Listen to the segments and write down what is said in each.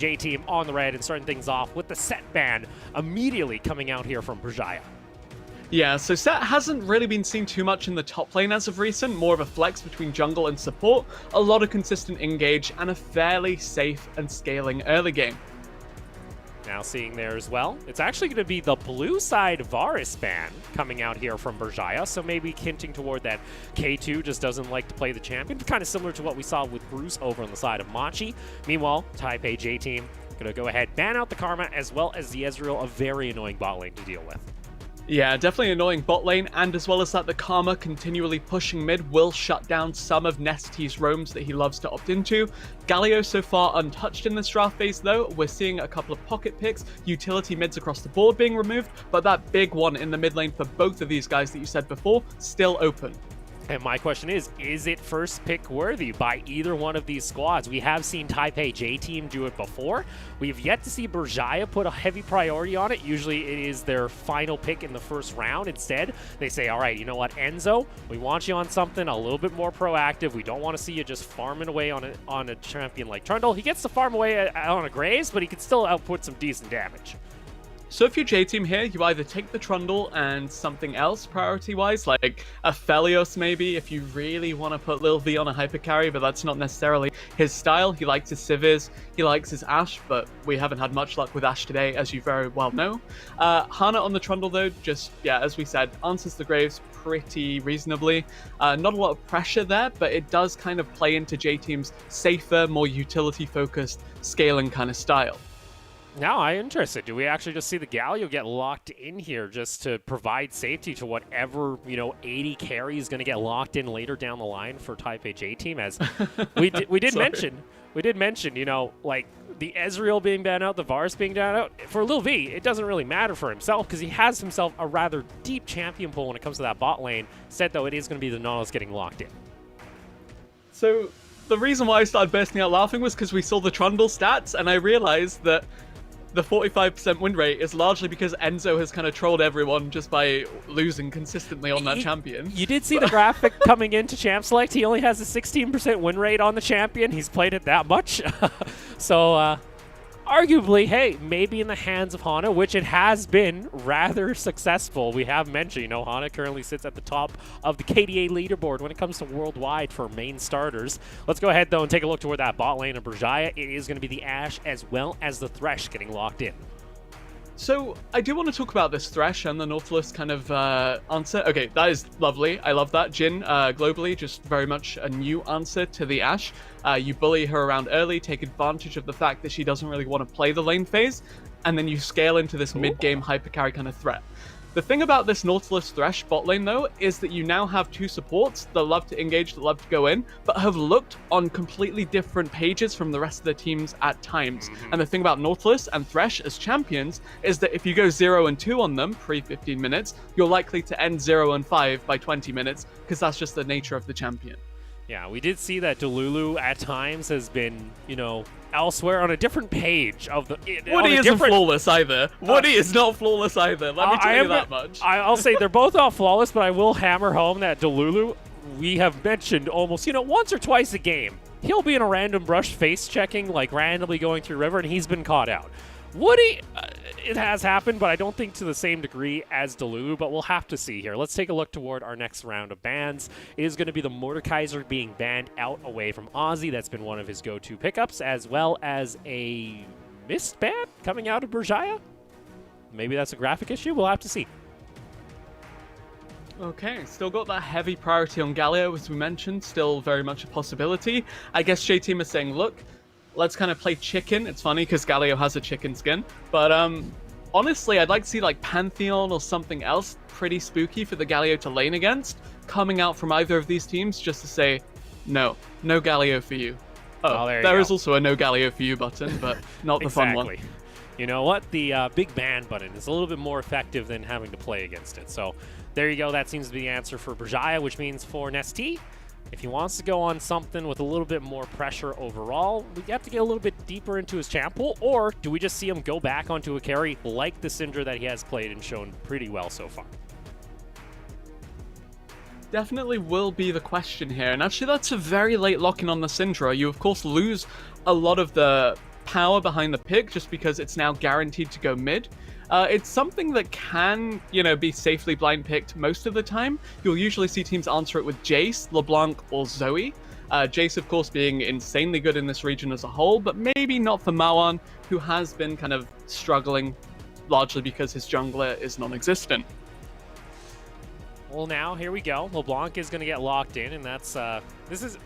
J team on the red and starting things off with the set ban immediately coming out here from Berjaya. Yeah, so Set hasn't really been seen too much in the top lane as of recent, more of a flex between jungle and support, a lot of consistent engage, and a fairly safe and scaling early game. Now seeing there as well, it's actually going to be the blue side Varus ban coming out here from Berjaya, so maybe hinting toward that K2 just doesn't like to play the champion, kind of similar to what we saw with Bruce over on the side of Machi. Meanwhile, Taipei J team going to go ahead, ban out the Karma as well as the Ezreal, a very annoying bot lane to deal with. Yeah, definitely annoying bot lane, and as well as that, the Karma continually pushing mid will shut down some of Nestty's roams that he loves to opt into. Galio so far untouched in this draft phase though. We're seeing a couple of pocket picks, utility mids across the board being removed, but that big one in the mid lane for both of these guys that you said before, still open. And my question is it first pick worthy by either one of these squads? We have seen Taipei J team do it before. We've yet to see Berjaya put a heavy priority on it. Usually it is their final pick in the first round. Instead, they say, all right, you know what, Enzo, we want you on something a little bit more proactive. We don't want to see you just farming away on a champion like Trundle. He gets to farm away on a Graves, but he can still output some decent damage. So if you're J-Team here, you either take the Trundle and something else priority-wise, like a Felios maybe, if you really want to put Lil V on a hyper carry, but that's not necessarily his style. He likes his Civs, he likes his Ashe, but we haven't had much luck with Ashe today, as you very well know. Hana on the Trundle though, just, yeah, as we said, answers the Graves pretty reasonably. Not a lot of pressure there, but it does kind of play into J-Team's safer, more utility-focused, scaling kind of style. Now I'm interested. Do we actually just see the Galio get locked in here just to provide safety to whatever, 80 carry is going to get locked in later down the line for Taipei J team? As we did mention, like the Ezreal being banned out, the Varus being banned out. For Lil V, it doesn't really matter for himself because he has himself a rather deep champion pool when it comes to that bot lane. Instead, though, it is going to be the Nautilus getting locked in. So the reason why I started bursting out laughing was because we saw the Trundle stats, and I realized that the 45% win rate is largely because Enzo has kind of trolled everyone just by losing consistently on that champion. You did see the graphic coming into Champ Select. He only has a 16% win rate on the champion. He's played it that much. So, arguably, hey, maybe in the hands of Hana, which it has been rather successful. We have mentioned, Hana currently sits at the top of the KDA leaderboard when it comes to worldwide for main starters. Let's go ahead, though, and take a look toward that bot lane of Berjaya. It is going to be the Ashe as well as the Thresh getting locked in. So, I do want to talk about this Thresh and the Nautilus kind of answer. Okay, that is lovely. I love that. Jhin, globally, just very much a new answer to the Ashe. You bully her around early, take advantage of the fact that she doesn't really want to play the lane phase, and then you scale into this mid-game hypercarry kind of threat. The thing about this Nautilus Thresh bot lane, though, is that you now have two supports that love to engage, that love to go in, but have looked on completely different pages from the rest of the teams at times. And the thing about Nautilus and Thresh as champions is that if you go 0 and 2 on them pre-15 minutes, you're likely to end 0 and 5 by 20 minutes, because that's just the nature of the champion. Yeah, we did see that Delulu at times has been, elsewhere on a different page of the. Woody isn't flawless either. Woody is not flawless either. Let me tell you that much. I'll say they're both not flawless, but I will hammer home that Delulu, we have mentioned almost, once or twice a game, he'll be in a random brush face checking, like randomly going through river, and he's been caught out. Woody, it has happened, but I don't think to the same degree as Delulu, but we'll have to see here. Let's take a look toward our next round of bans. It is going to be the Mordekaiser being banned out away from Ozzy. That's been one of his go-to pickups, as well as a Mist ban coming out of Berjaya. Maybe that's a graphic issue. We'll have to see. Okay, still got that heavy priority on Galio, as we mentioned. Still very much a possibility. I guess J-Team is saying, look, let's kind of play chicken. It's funny because Galio has a chicken skin. But honestly, I'd like to see like Pantheon or something else pretty spooky for the Galio to lane against coming out from either of these teams just to say, no Galio for you. Oh, there is also a no Galio for you button, but not the fun one. You know what? The big ban button is a little bit more effective than having to play against it. So there you go. That seems to be the answer for Berjaya, which means for Nesty, if he wants to go on something with a little bit more pressure overall, we have to get a little bit deeper into his champ pool, or do we just see him go back onto a carry like the Syndra that he has played and shown pretty well so far? Definitely will be the question here, and actually that's a very late lock-in on the Syndra. You of course lose a lot of the power behind the pick just because it's now guaranteed to go mid. It's something that can, be safely blind picked most of the time. You'll usually see teams answer it with Jace, LeBlanc, or Zoe. Jace, of course, being insanely good in this region as a whole, but maybe not for Mawan, who has been kind of struggling largely because his jungler is non-existent. Well, now here we go. LeBlanc is going to get locked in, and that's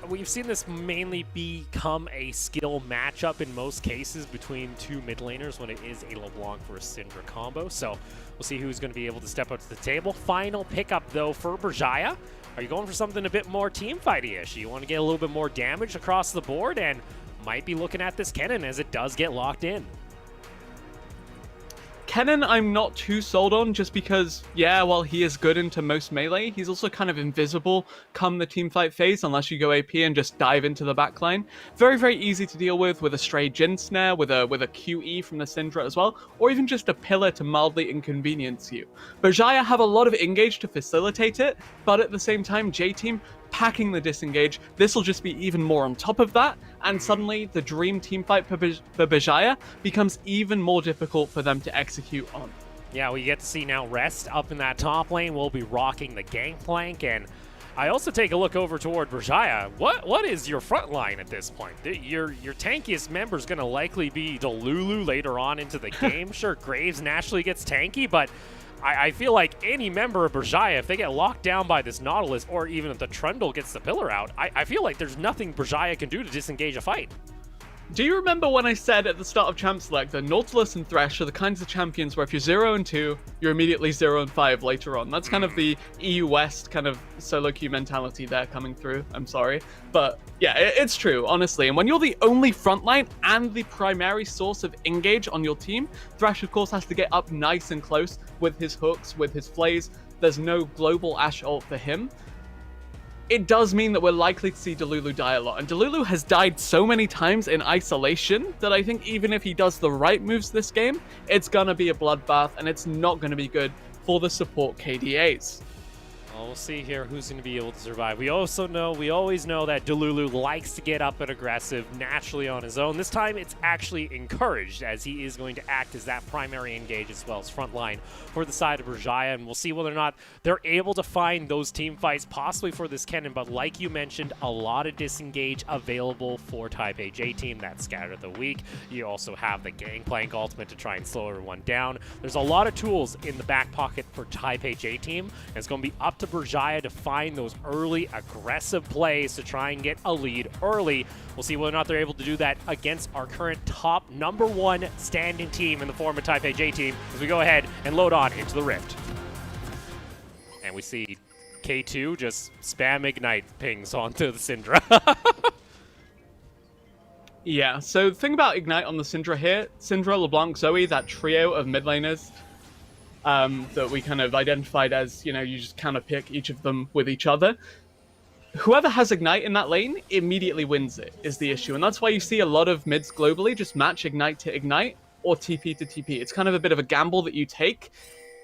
we've seen this mainly become a skill matchup in most cases between two mid laners when it is a LeBlanc versus Syndra combo. So we'll see who's going to be able to step up to the table. Final pickup though for Berjaya. Are you going for something a bit more team fighty-ish? You want to get a little bit more damage across the board, and might be looking at this Kennen as it does get locked in. Kennen I'm not too sold on just because, while he is good into most melee, he's also kind of invisible come the teamfight phase unless you go AP and just dive into the backline. Very, very easy to deal with a stray Jhin snare, with a QE from the Syndra as well, or even just a pillar to mildly inconvenience you. Berjaya have a lot of engage to facilitate it, but at the same time, J-Team packing the disengage, this will just be even more on top of that, and suddenly the dream teamfight for Berjaya becomes even more difficult for them to execute on. Yeah, we get to see now Rest up in that top lane. We'll be rocking the gangplank, and I also take a look over toward Berjaya. What is your front line at this point? Your tankiest member is going to likely be Delulu later on into the game. Sure, Graves naturally gets tanky, but I feel like any member of Berjaya, if they get locked down by this Nautilus, or even if the Trundle gets the pillar out, I feel like there's nothing Berjaya can do to disengage a fight. Do you remember when I said at the start of Champ Select that Nautilus and Thresh are the kinds of champions where if you're 0 and 2, you're immediately 0 and 5 later on? That's kind of the EU West kind of solo queue mentality there coming through. I'm sorry. But yeah, it's true, honestly. And when you're the only frontline and the primary source of engage on your team, Thresh, of course, has to get up nice and close with his hooks, with his flays. There's no global Ashe ult for him. It does mean that we're likely to see Delulu die a lot. And Delulu has died so many times in isolation that I think even if he does the right moves this game, it's going to be a bloodbath and it's not going to be good for the support KDAs. Well, we'll see here who's going to be able to survive. We always know that Delulu likes to get up and aggressive naturally on his own. This time it's actually encouraged as he is going to act as that primary engage as well as front line for the side of Berjaya, and we'll see whether or not they're able to find those team fights possibly for this Kennen, but like you mentioned, a lot of disengage available for Taipei J-Team. That Scatter the Weak. You also have the Gangplank ultimate to try and slow everyone down. There's a lot of tools in the back pocket for Taipei J-Team, and it's going to be up to Berjaya to find those early aggressive plays to try and get a lead early. We'll see whether or not they're able to do that against our current top #1 standing team in the form of Taipei J-Team as we go ahead and load on into the Rift. And we see K2 just spam Ignite pings onto the Syndra. Yeah, so the thing about Ignite on the Syndra here, Syndra, LeBlanc, Zoe, that trio of mid laners that we kind of identified as, you just kind of pick each of them with each other. Whoever has Ignite in that lane immediately wins it, is the issue. And that's why you see a lot of mids globally just match Ignite to Ignite or TP to TP. It's kind of a bit of a gamble that you take,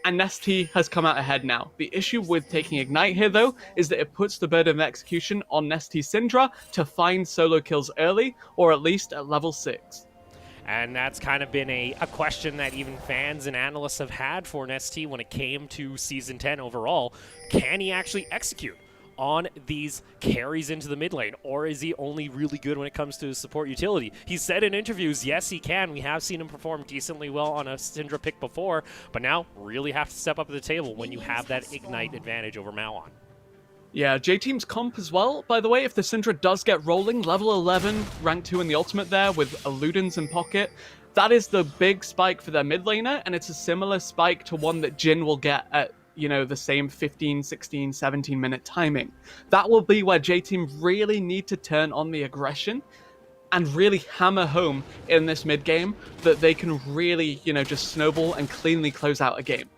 and Nesty has come out ahead now. The issue with taking Ignite here, though, is that it puts the burden of execution on Nesty Syndra to find solo kills early, or at least at level 6. And that's kind of been a question that even fans and analysts have had for Nesty when it came to Season 10 overall. Can he actually execute on these carries into the mid lane, or is he only really good when it comes to his support utility? He said in interviews, yes, he can. We have seen him perform decently well on a Syndra pick before, but now really have to step up to the table when you have that Ignite advantage over Mawan. Yeah, J-Team's comp as well, by the way, if the Syndra does get rolling, level 11, rank 2 in the ultimate there with Ludens in pocket, that is the big spike for their mid laner, and it's a similar spike to one that Jhin will get at, the same 15, 16, 17-minute timing. That will be where J-Team really need to turn on the aggression and really hammer home in this mid game that they can really, just snowball and cleanly close out a game.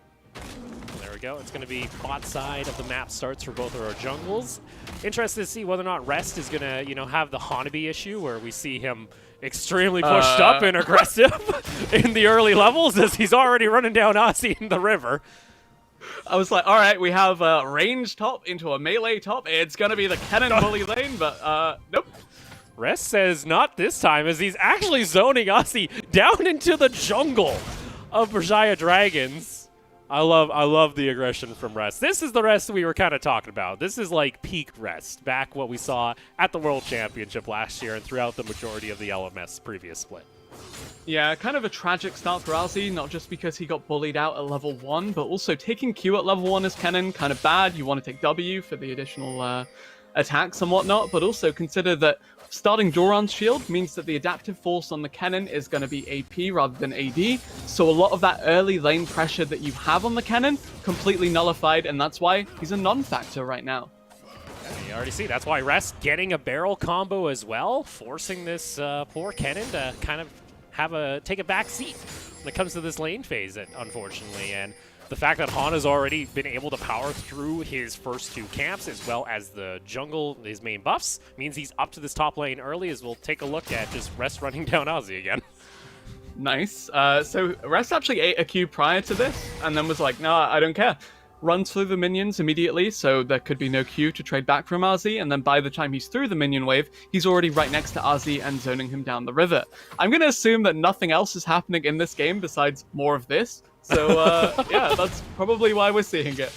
Go. It's going to be bot side of the map starts for both of our jungles. Interested to see whether or not Rest is going to, have the Hanabi issue where we see him extremely pushed up and aggressive in the early levels as he's already running down Aussie in the river. I was like, all right, we have a range top into a melee top. It's going to be the Kennen bully lane, but nope. Rest says not this time, as he's actually zoning Ozzy down into the jungle of Berjaya Dragons. I love the aggression from Rest. This is the Rest we were kind of talking about. This is like peak Rest, back what we saw at the World Championship last year and throughout the majority of the LMS previous split. Yeah, kind of a tragic start for Ozzy, not just because he got bullied out at level 1, but also taking Q at level 1 as Kennen, kind of bad. You want to take W for the additional attacks and whatnot, but also consider that starting Doran's shield means that the adaptive force on the Kennen is going to be AP rather than AD, so a lot of that early lane pressure that you have on the Kennen completely nullified, and that's why he's a non-factor right now. Yeah, you already see, that's why Rest getting a barrel combo as well, forcing this poor Kennen to kind of take a back seat when it comes to this lane phase, unfortunately, and the fact that Hana's already been able to power through his first 2 camps as well as the jungle, his main buffs, means he's up to this top lane early, as we'll take a look at just Rest running down Ozzy again. Nice. So Rest actually ate a Q prior to this, and then was like, no, I don't care. Runs through the minions immediately, so there could be no Q to trade back from Ozzy, and then by the time he's through the minion wave, he's already right next to Ozzy and zoning him down the river. I'm going to assume that nothing else is happening in this game besides more of this, so yeah, that's probably why we're seeing it.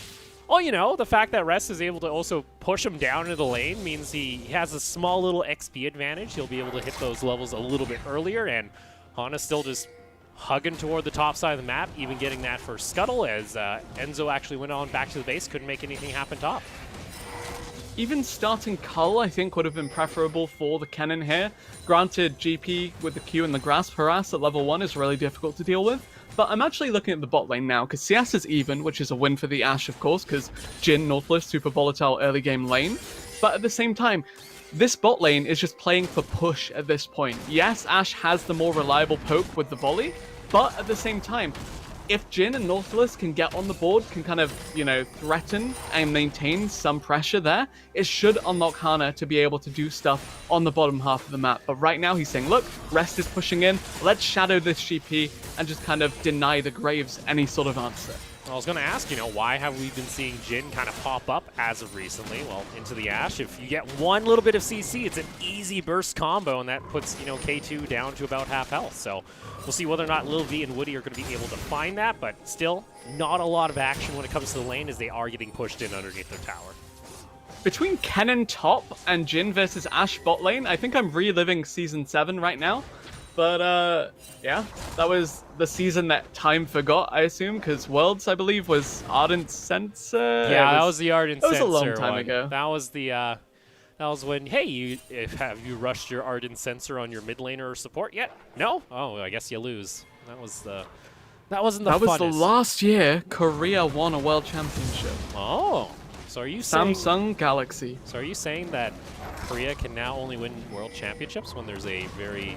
Well, you know, the fact that Rest is able to also push him down into the lane means he has a small little XP advantage. He'll be able to hit those levels a little bit earlier, and Hana's still just hugging toward the top side of the map, even getting that first scuttle, as Enzo actually went on back to the base, couldn't make anything happen top. Even starting Cull, I think, would have been preferable for the Kennen here. Granted, GP with the Q and the Grasp harass at level 1 is really difficult to deal with, but I'm actually looking at the bot lane now, because CS is even, which is a win for the Ashe, of course, because Jhin, Nautilus, super volatile early game lane, but at the same time, this bot lane is just playing for push at this point. Yes, Ashe has the more reliable poke with the volley, but at the same time, if Jhin and Nautilus can get on the board, can kind of, you know, threaten and maintain some pressure there, it should unlock Hana to be able to do stuff on the bottom half of the map. But right now he's saying, look, Rest is pushing in, let's shadow this GP and just kind of deny the Graves any sort of answer. I was going to ask, you know, why have we been seeing Jhin kind of pop up as of recently? Well, into the Ashe, if you get one little bit of CC, it's an easy burst combo, and that puts, you know, K2 down to about half health. So we'll see whether or not Lil V and Woody are going to be able to find that, but still not a lot of action when it comes to the lane, as they are getting pushed in underneath their tower. Between Kennen top and Jhin versus Ashe bot lane, I think I'm reliving Season 7 right now. But, yeah, that was the season that time forgot, I assume, because Worlds, I believe, was Ardent Sensor. Yeah, that was the Ardent Sensor. That was a long time one. ago. That was the, that was when, hey, have you rushed your Ardent Sensor on your mid laner or support yet? No? Oh, I guess you lose. That was the, that wasn't the funnest. That was the last year Korea won a world championship. Oh, so are you saying... Samsung Galaxy. So are you saying that Korea can now only win world championships when there's a very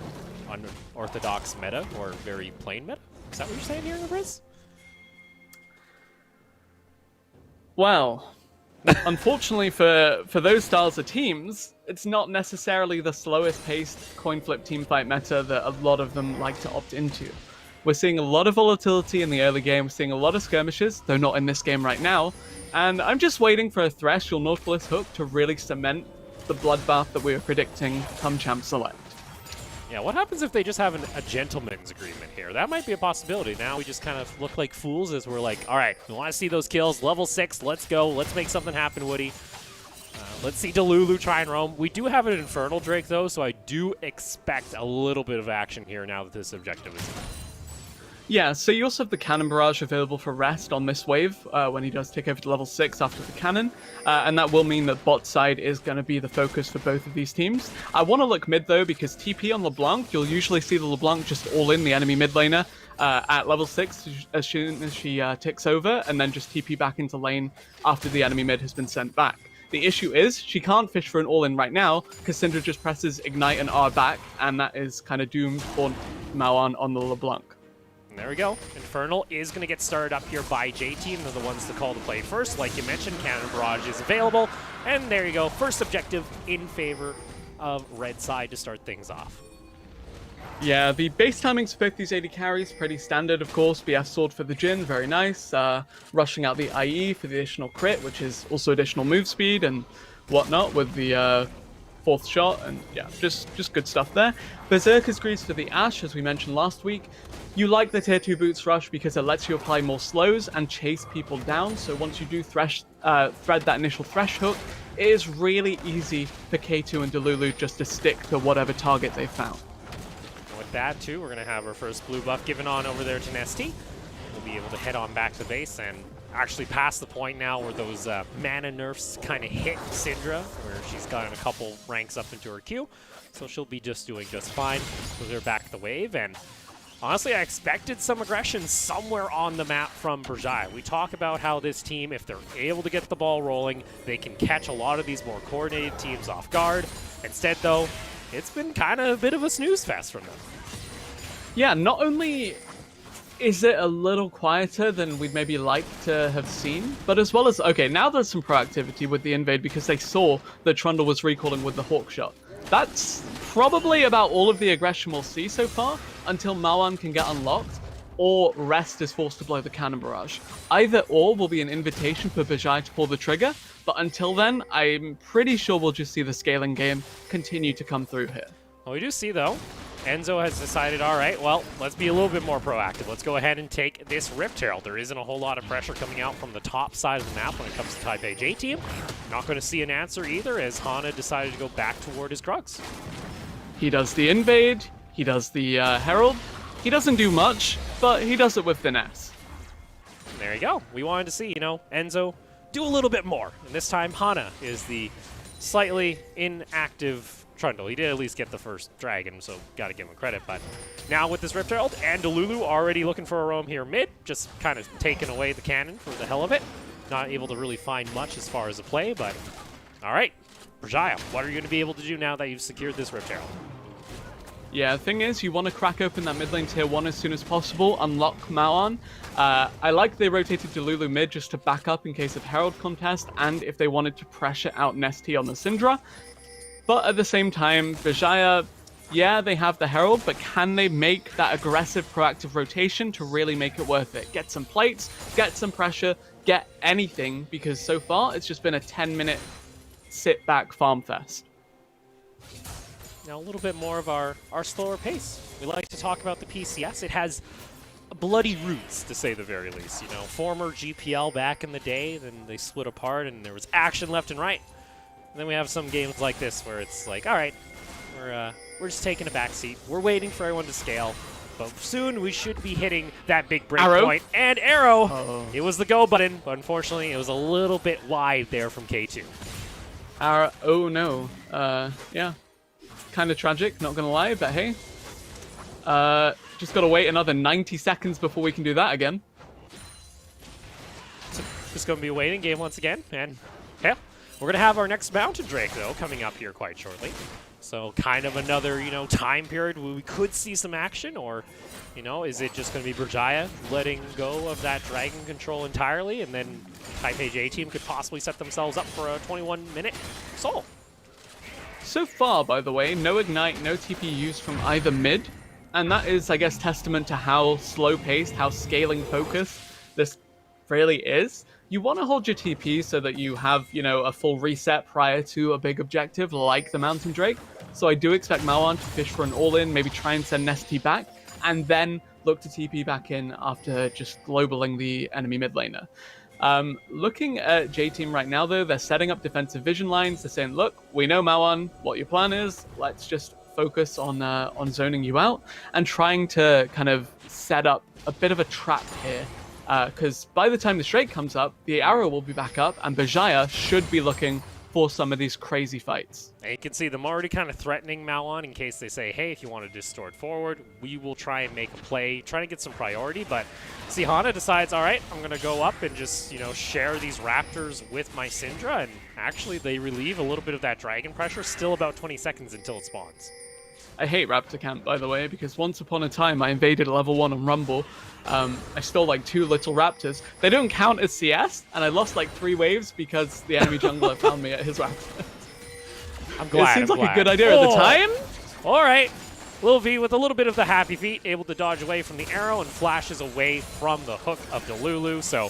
unorthodox meta or very plain meta? Is that what you're saying here, Riz? Well, unfortunately for those styles of teams, it's not necessarily the slowest paced coin flip teamfight meta that a lot of them like to opt into. We're seeing a lot of volatility in the early game, we're seeing a lot of skirmishes, though not in this game right now, and I'm just waiting for a Thresh or Nautilus hook to really cement the bloodbath that we were predicting come Champ Select. Yeah, what happens if they just have a gentleman's agreement here? That might be a possibility. Now we just kind of look like fools as we're like, all right, we want to see those kills. Level 6, let's go. Let's make something happen, Woody. Let's see Delulu try and roam. We do have an Infernal Drake, though, so I do expect a little bit of action here now that this objective is in. Yeah, so you also have the Cannon Barrage available for Rest on this wave when he does take over to level 6 after the Cannon, and that will mean that bot side is going to be the focus for both of these teams. I want to look mid though, because TP on LeBlanc, you'll usually see the LeBlanc just all in the enemy mid laner at level 6 as soon as she ticks over, and then just TP back into lane after the enemy mid has been sent back. The issue is, she can't fish for an all-in right now, because Syndra just presses Ignite and R back, and that is kind of doomed for Maoan on the LeBlanc. There we go. Infernal is going to get started up here by J-Team. They're the ones to call the play first. Like you mentioned, Cannon Barrage is available. And there you go. First objective in favor of red side to start things off. Yeah, the base timings for both these AD carries, pretty standard, of course. BF Sword for the Jhin, very nice. Rushing out the IE for the additional crit, which is also additional move speed and whatnot with the 4th shot, and yeah, just good stuff there. Berserker's Grease for the Ashe, as we mentioned last week. You like the tier 2 boots rush because it lets you apply more slows and chase people down, so once you do thread that initial thresh hook, it is really easy for K2 and Delulu just to stick to whatever target they found. With that too, we're going to have our first blue buff given on over there to Nesty. We'll be able to head on back to base and actually past the point now where those mana nerfs kind of hit Syndra, where she's gotten a couple ranks up into her queue. So she'll be just doing just fine. So they're back the wave, and honestly, I expected some aggression somewhere on the map from Berjaya. We talk about how this team, if they're able to get the ball rolling, they can catch a lot of these more coordinated teams off guard. Instead, though, it's been kind of a bit of a snooze fest from them. Yeah, not only is it a little quieter than we'd maybe like to have seen, but as well as, okay, now there's some proactivity with the invade because they saw that Trundle was recalling with the Hawk shot. That's probably about all of the aggression we'll see so far until Mawan can get unlocked or Rest is forced to blow the cannon barrage. Either or will be an invitation for Berjaya to pull the trigger, but until then, I'm pretty sure we'll just see the scaling game continue to come through here. Well, we do see, though, Enzo has decided, all right, well, let's be a little bit more proactive. Let's go ahead and take this Rift Herald. There isn't a whole lot of pressure coming out from the top side of the map when it comes to Taipei J team. Not going to see an answer either, as Hana decided to go back toward his Krugs. He does the invade, he does the Herald. He doesn't do much, but he does it with finesse. And there you go. We wanted to see, Enzo do a little bit more. And this time, Hana is the slightly inactive Trundle. He did at least get the first dragon, so gotta give him credit. But now with this Rift Herald and Delulu already looking for a roam here mid, just kind of taking away the cannon for the hell of it. Not able to really find much as far as a play, but all right. Berjaya, what are you going to be able to do now that you've secured this Rift Herald? Yeah, the thing is, you want to crack open that mid lane tier 1 as soon as possible, unlock Maon. I like they rotated Delulu mid just to back up in case of Herald contest, and if they wanted to pressure out Nesty on the Syndra. But at the same time, Berjaya, yeah, they have the Herald, but can they make that aggressive, proactive rotation to really make it worth it? Get some plates, get some pressure, get anything, because so far it's just been a 10-minute sit-back farm fest. Now a little bit more of our slower pace. We like to talk about the PCS. It has bloody roots, to say the very least. Former GPL back in the day, then they split apart and there was action left and right. And then we have some games like this where it's like, all right, we're just taking a back seat. We're waiting for everyone to scale. But soon we should be hitting that big break point. And Arrow! It was the go button, but unfortunately it was a little bit wide there from K2. Arrow, oh no. Yeah. Kind of tragic, not gonna lie, but hey. Just gotta wait another 90 seconds before we can do that again. So just gonna be a waiting game once again, and yeah. We're going to have our next Mountain Drake, though, coming up here quite shortly. So kind of another, time period where we could see some action, or, is it just going to be Berjaya letting go of that Dragon control entirely, and then Taipei J team could possibly set themselves up for a 21-minute Soul? So far, by the way, no Ignite, no TP used from either mid, and that is, I guess, testament to how slow-paced, how scaling-focused this really is. You want to hold your TP so that you have, a full reset prior to a big objective like the Mountain Drake. So I do expect Mawan to fish for an all-in, maybe try and send Nesty back, and then look to TP back in after just globaling the enemy mid laner. Looking at J Team right now, though, they're setting up defensive vision lines. They're saying, look, we know Mawan, what your plan is. Let's just focus on zoning you out and trying to kind of set up a bit of a trap here. Because by the time the Drake comes up, the Arrow will be back up, and Berjaya should be looking for some of these crazy fights. And you can see them already kind of threatening Mawan in case they say, hey, if you want to distort forward, we will try and make a play, trying to get some priority. But see, Hana decides, all right, I'm going to go up and just, share these Raptors with my Syndra, and actually they relieve a little bit of that Dragon pressure, still about 20 seconds until it spawns. I hate Raptor Camp, by the way, because once upon a time I invaded level 1 on Rumble. I stole like 2 little Raptors. They don't count as CS, and I lost like 3 waves because the enemy jungler found me at his Raptor. I'm glad. It seems like a good idea at the time. All right. Lil V with a little bit of the happy feet, able to dodge away from the arrow and flashes away from the hook of Delulu. So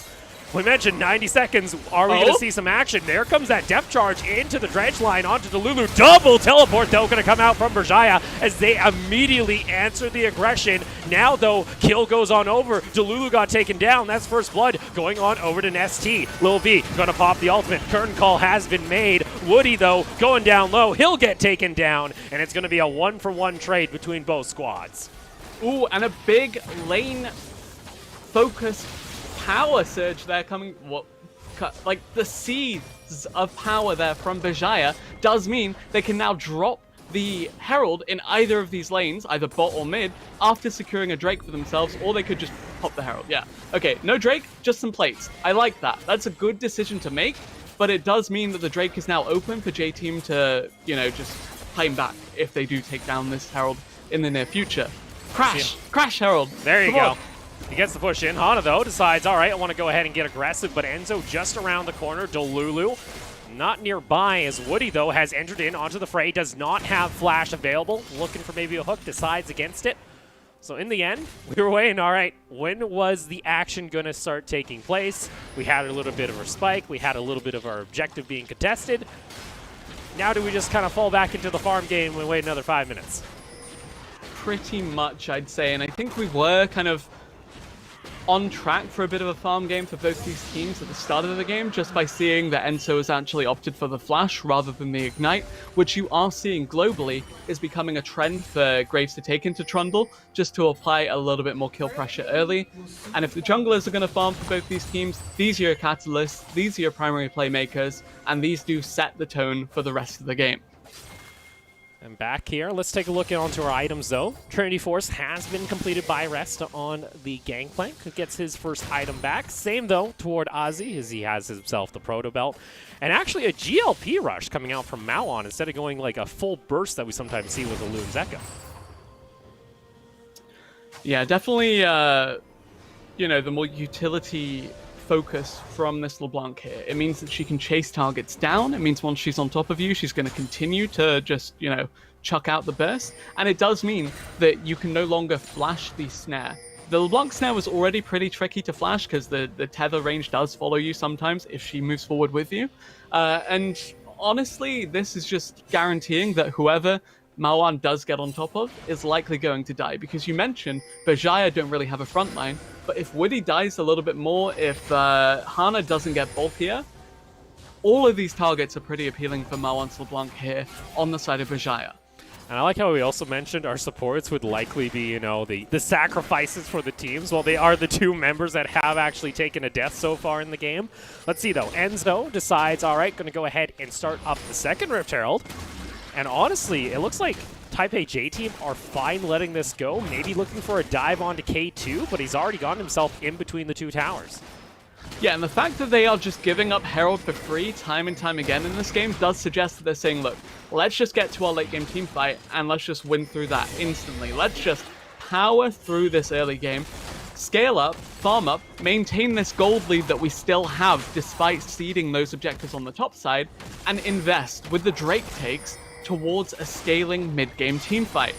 We mentioned 90 seconds. Are we going Oh? to see some action? There comes that depth charge into the dredge line onto Delulu. Double teleport, though, going to come out from Berjaya as they immediately answer the aggression. Now, though, kill goes on over. Delulu got taken down. That's first blood going on over to Nesty. Lil V going to pop the ultimate. Curtain call has been made. Woody, though, going down low. He'll get taken down, and it's going to be a 1-for-1 trade between both squads. Ooh, and a big lane focus power surge there coming. What? Like the seeds of power there from Berjaya does mean they can now drop the Herald in either of these lanes, either bot or mid, after securing a Drake for themselves, or they could just pop the Herald. Yeah. Okay, no Drake, just some plates. I like that. That's a good decision to make, but it does mean that the Drake is now open for J-Team to, you know, just claim back if they do take down this Herald in the near future. Crash! Yeah. Crash Herald! There you go. He gets the push in. Hana, though, decides, all right, I want to go ahead and get aggressive, but Enzo just around the corner. Delulu not nearby as Woody, though, has entered in onto the fray, does not have flash available. Looking for maybe a hook, decides against it. So in the end, we were waiting, all right, when was the action going to start taking place? We had a little bit of our spike. We had a little bit of our objective being contested. Now do we just kind of fall back into the farm game and wait another 5 minutes? Pretty much, I'd say, and I think we were kind of on track for a bit of a farm game for both these teams at the start of the game, just by seeing that Enzo has actually opted for the flash rather than the ignite, which you are seeing globally is becoming a trend for Graves to take into Trundle, just to apply a little bit more kill pressure early. And if the junglers are going to farm for both these teams, these are your catalysts, these are your primary playmakers, and these do set the tone for the rest of the game. And back here, let's take a look onto our items, though. Trinity Force has been completed by Rest on the Gangplank, who gets his first item back. Same, though, toward Ozzy, as he has himself the Proto Belt. And actually a GLP rush coming out from Mauon instead of going like a full burst that we sometimes see with Illumin's Echo. Yeah, definitely, you know, the more utility focus from this LeBlanc here. It means that she can chase targets down. It means once she's on top of you, she's going to continue to just, you know, chuck out the burst. And it does mean that you can no longer flash the snare. The LeBlanc snare was already pretty tricky to flash because the tether range does follow you sometimes if she moves forward with you. And honestly, this is just guaranteeing that whoever Mauon does get on top of is likely going to die, because you mentioned Berjaya don't really have a front line, but if Woody dies a little bit more, if Hana doesn't get bulkier, all of these targets are pretty appealing for Mauon's LeBlanc here on the side of Berjaya. And I like how we also mentioned our supports would likely be, you know, the sacrifices for the teams. Well, they are the two members that have actually taken a death so far in the game. Let's see, though. Enzo decides, all right, going to go ahead and start up the second Rift Herald. And honestly, it looks like Taipei J-Team are fine letting this go, maybe looking for a dive onto K2, but he's already gotten himself in between the two towers. Yeah, and the fact that they are just giving up Herald for free time and time again in this game does suggest that they're saying, look, let's just get to our late game team fight and let's just win through that instantly. Let's just power through this early game, scale up, farm up, maintain this gold lead that we still have despite ceding those objectives on the top side, and invest with the Drake takes towards a scaling mid-game team fight.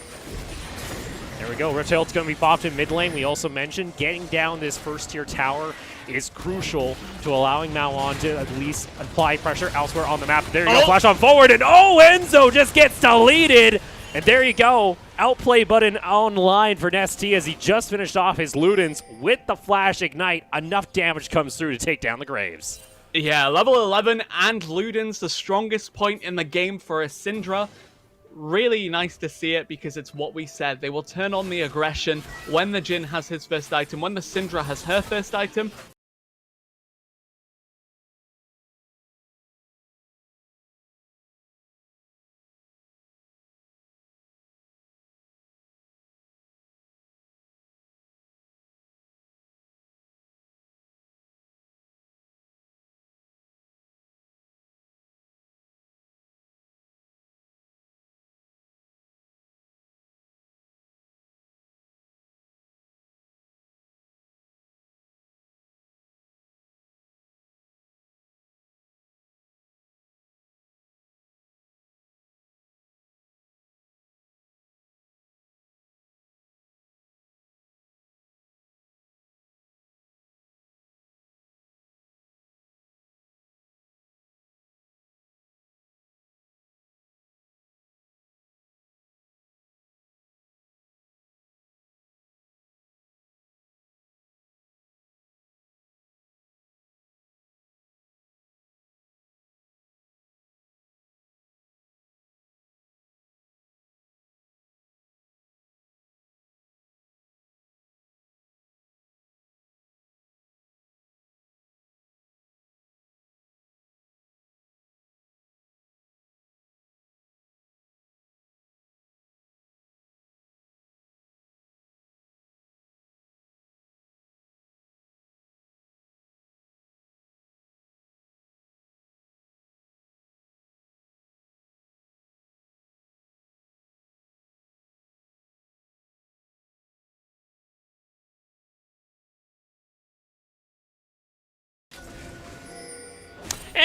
There we go. Rift Herald's going to be popped in mid lane. We also mentioned getting down this first tier tower is crucial to allowing Mauon to at least apply pressure elsewhere on the map. There you go, flash on forward, and Enzo just gets deleted. And there you go, outplay button online for Nesty as he just finished off his Ludens with the flash ignite. Enough damage comes through to take down the Graves. Yeah, level 11 and Ludens, the strongest point in the game for a Syndra. Really nice to see it because it's what we said. They will turn on the aggression when the Jhin has his first item, when the Syndra has her first item.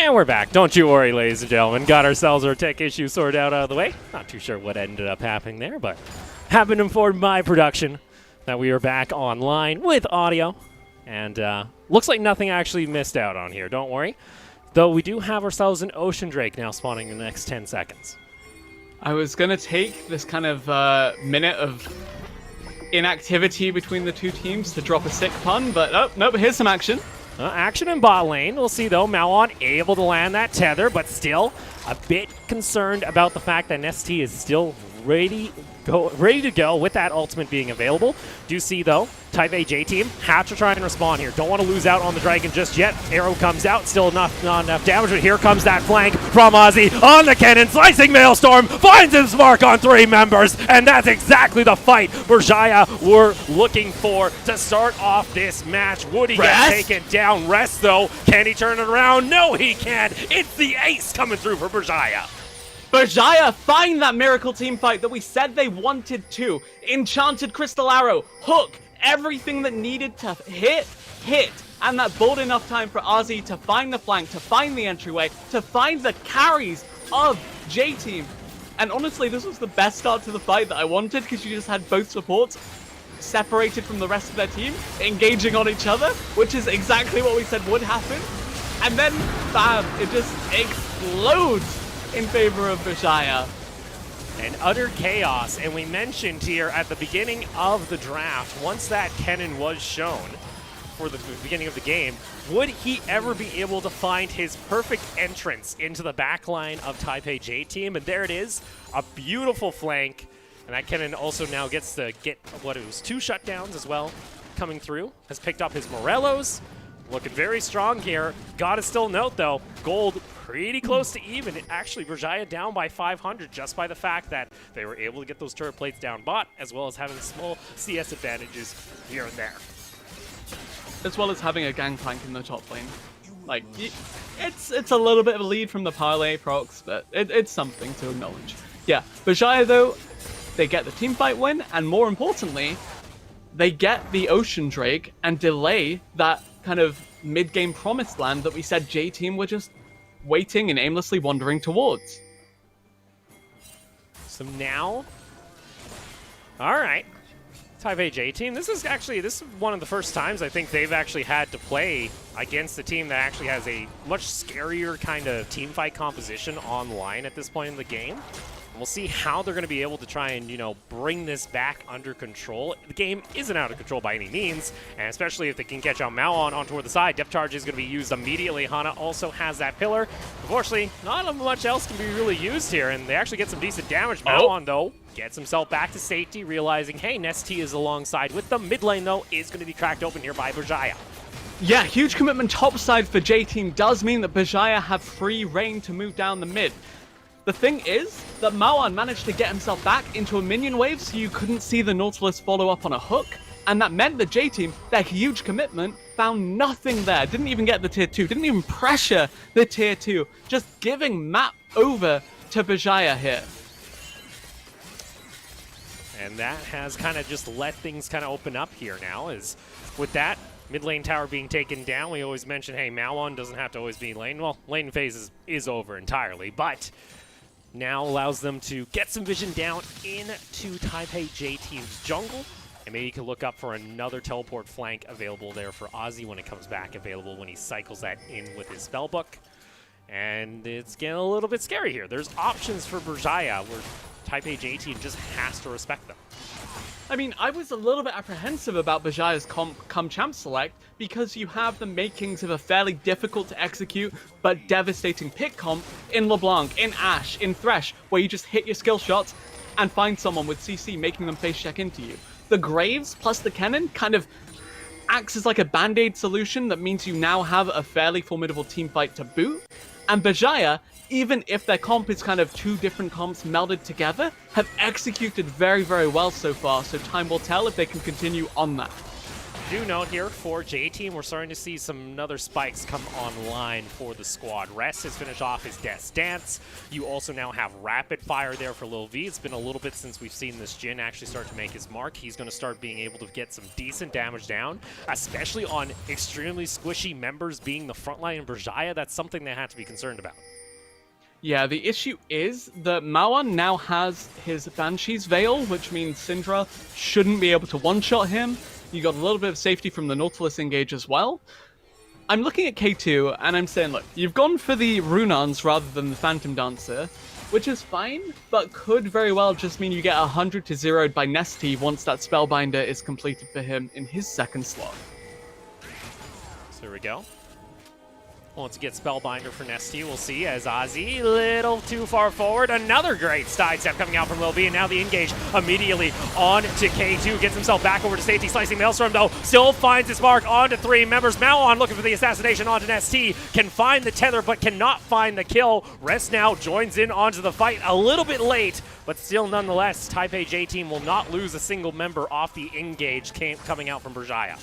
And we're back. Don't you worry, ladies and gentlemen. Got ourselves our tech issue sorted out of the way. Not too sure what ended up happening there, but have been informed by production that we are back online with audio. And looks like nothing actually missed out on here. Don't worry. Though we do have ourselves an Ocean Drake now spawning in the next 10 seconds. I was going to take this kind of minute of inactivity between the two teams to drop a sick pun, but oh, nope, here's some action. Action in bot lane. We'll see, though. Malon able to land that tether, but still a bit concerned about the fact that Nesty is still ready to go with that ultimate being available. Do see, though, Taipei J team have to try and respond here. Don't want to lose out on the dragon just yet. Arrow comes out, still not enough damage, but here comes that flank from Ozzy on the cannon. Slicing Maelstrom finds his mark on 3 members, and that's exactly the fight Berjaya were looking for to start off this match. Would he get taken down? Rest, though. Can he turn it around? No, he can't. It's the ace coming through for Berjaya. Berjaya find that miracle team fight that we said they wanted to. Enchanted Crystal Arrow, hook, everything that needed to hit, and that bought enough time for Ozzy to find the flank, to find the entryway, to find the carries of J-Team. And honestly, this was the best start to the fight that I wanted, because you just had both supports separated from the rest of their team, engaging on each other, which is exactly what we said would happen. And then, bam, it just explodes in favor of Berjaya. And utter chaos, and we mentioned here at the beginning of the draft, once that cannon was shown for the beginning of the game, would he ever be able to find his perfect entrance into the backline of Taipei J team? And there it is, a beautiful flank, and that cannon also now gets to get, what it was, 2 shutdowns as well coming through, has picked up his Morellos, looking very strong here. Gotta still note, though, gold pretty close to even. Actually, Berjaya down by 500 just by the fact that they were able to get those turret plates down bot, as well as having small CS advantages here and there. As well as having a gangplank in the top lane. Like, it's a little bit of a lead from the parlay procs, but it's something to acknowledge. Yeah, Berjaya, though, they get the teamfight win, and more importantly, they get the Ocean Drake and delay that kind of mid-game promised land that we said J-Team were just waiting and aimlessly wandering towards. So now, all right, Taipei J team. This is one of the first times I think they've actually had to play against a team that actually has a much scarier kind of team fight composition online at this point in the game. We'll see how they're going to be able to try and, bring this back under control. The game isn't out of control by any means, and especially if they can catch out Malon on toward the side. Depth charge is going to be used immediately. Hana also has that pillar. Unfortunately, not much else can be really used here, and they actually get some decent damage. Malon, though, gets himself back to safety, realizing, hey, Nesty is alongside with them. Mid lane, though, is going to be cracked open here by Berjaya. Yeah, huge commitment topside for J-Team does mean that Berjaya have free reign to move down the mid. The thing is that Mawan managed to get himself back into a minion wave so you couldn't see the Nautilus follow up on a hook, and that meant the J-Team, their huge commitment, found nothing there, didn't even get the tier 2, didn't even pressure the tier 2, just giving map over to Berjaya here. And that has kind of just let things kind of open up here now, is with that mid lane tower being taken down, we always mention, hey, Malon doesn't have to always be lane. Well, lane phase is over entirely, but now allows them to get some vision down into Taipei J team's jungle, and maybe you can look up for another teleport flank available there for Ozzy when it comes back available, when he cycles that in with his spellbook. And it's getting a little bit scary here. There's options for Berjaya where Taipei J team just has to respect them. I mean, I was a little bit apprehensive about Berjaya's come champ select because you have the makings of a fairly difficult to execute but devastating pick comp in LeBlanc, in Ashe, in Thresh, where you just hit your skill shots and find someone with CC making them face check into you. The Graves plus the Cannon kind of acts as like a band-aid solution that means you now have a fairly formidable team fight to boot. And Berjaya, even if their comp is kind of 2 different comps melded together, have executed very, very well so far, so time will tell if they can continue on that. Do note here for J-Team, we're starting to see some other spikes come online for the squad. Rest has finished off his Death's Dance. You also now have Rapid Fire there for Lil V. It's been a little bit since we've seen this Jin actually start to make his mark. He's going to start being able to get some decent damage down, especially on extremely squishy members being the frontline in Berjaya. That's something they have to be concerned about. Yeah, the issue is that Mawan now has his Banshee's Veil, which means Syndra shouldn't be able to one-shot him. You got a little bit of safety from the Nautilus engage as well. I'm looking at K2, and I'm saying, look, you've gone for the Runans rather than the Phantom Dancer, which is fine, but could very well just mean you get 100 to 0'd by Nesty once that Spellbinder is completed for him in his second slot. So here we go. Once you get Spellbinder for Nesty, we'll see as Ozzy, little too far forward. Another great side step coming out from Lil B, and now the engage immediately on to K2. Gets himself back over to safety, slicing Maelstrom though. Still finds his mark onto 3 members. Maoan looking for the assassination onto Nesty. Can find the tether, but cannot find the kill. Rest now joins in onto the fight a little bit late, but still nonetheless, Taipei J-Team will not lose a single member off the engage coming out from Berjaya.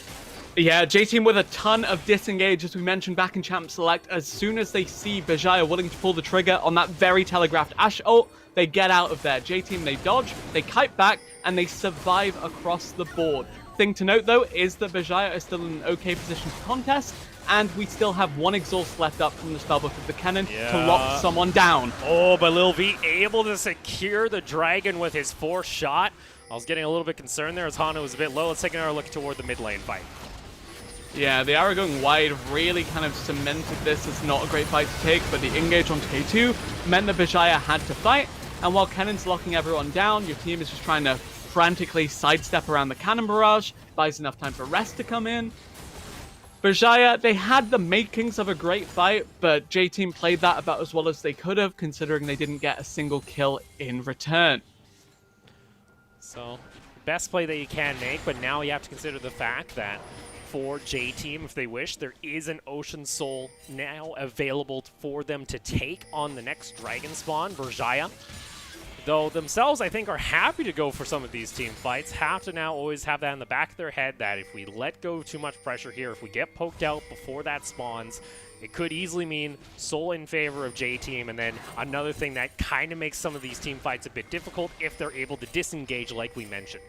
Yeah, J-Team with a ton of disengage, as we mentioned back in Champ Select. As soon as they see Berjaya willing to pull the trigger on that very telegraphed Ashe ult, they get out of there. J-Team, they dodge, they kite back, and they survive across the board. Thing to note, though, is that Berjaya is still in an okay position to contest, and we still have 1 exhaust left up from the spellbook of the cannon to lock someone down. Oh, but Lil V able to secure the dragon with his 4th shot. I was getting a little bit concerned there as Hana was a bit low. Let's take another look toward the mid lane fight. Yeah, the arrow going wide really kind of cemented this as not a great fight to take, but the engage onto K2 meant that Berjaya had to fight, and while Cannon's locking everyone down, your team is just trying to frantically sidestep around the cannon barrage, buys enough time for Rest to come in. Berjaya, they had the makings of a great fight, but J-Team played that about as well as they could have, considering they didn't get a single kill in return. So, best play that you can make, but now you have to consider the fact that for J-Team, if they wish, there is an Ocean Soul now available for them to take on the next Dragon spawn, Berjaya. Though themselves, I think, are happy to go for some of these team fights, have to now always have that in the back of their head that if we let go too much pressure here, if we get poked out before that spawns, it could easily mean Soul in favor of J-Team, and then another thing that kind of makes some of these team fights a bit difficult if they're able to disengage like we mentioned.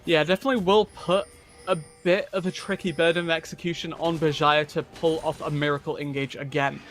Yeah, definitely will put a bit of a tricky burden of execution on Berjaya to pull off a miracle engage again.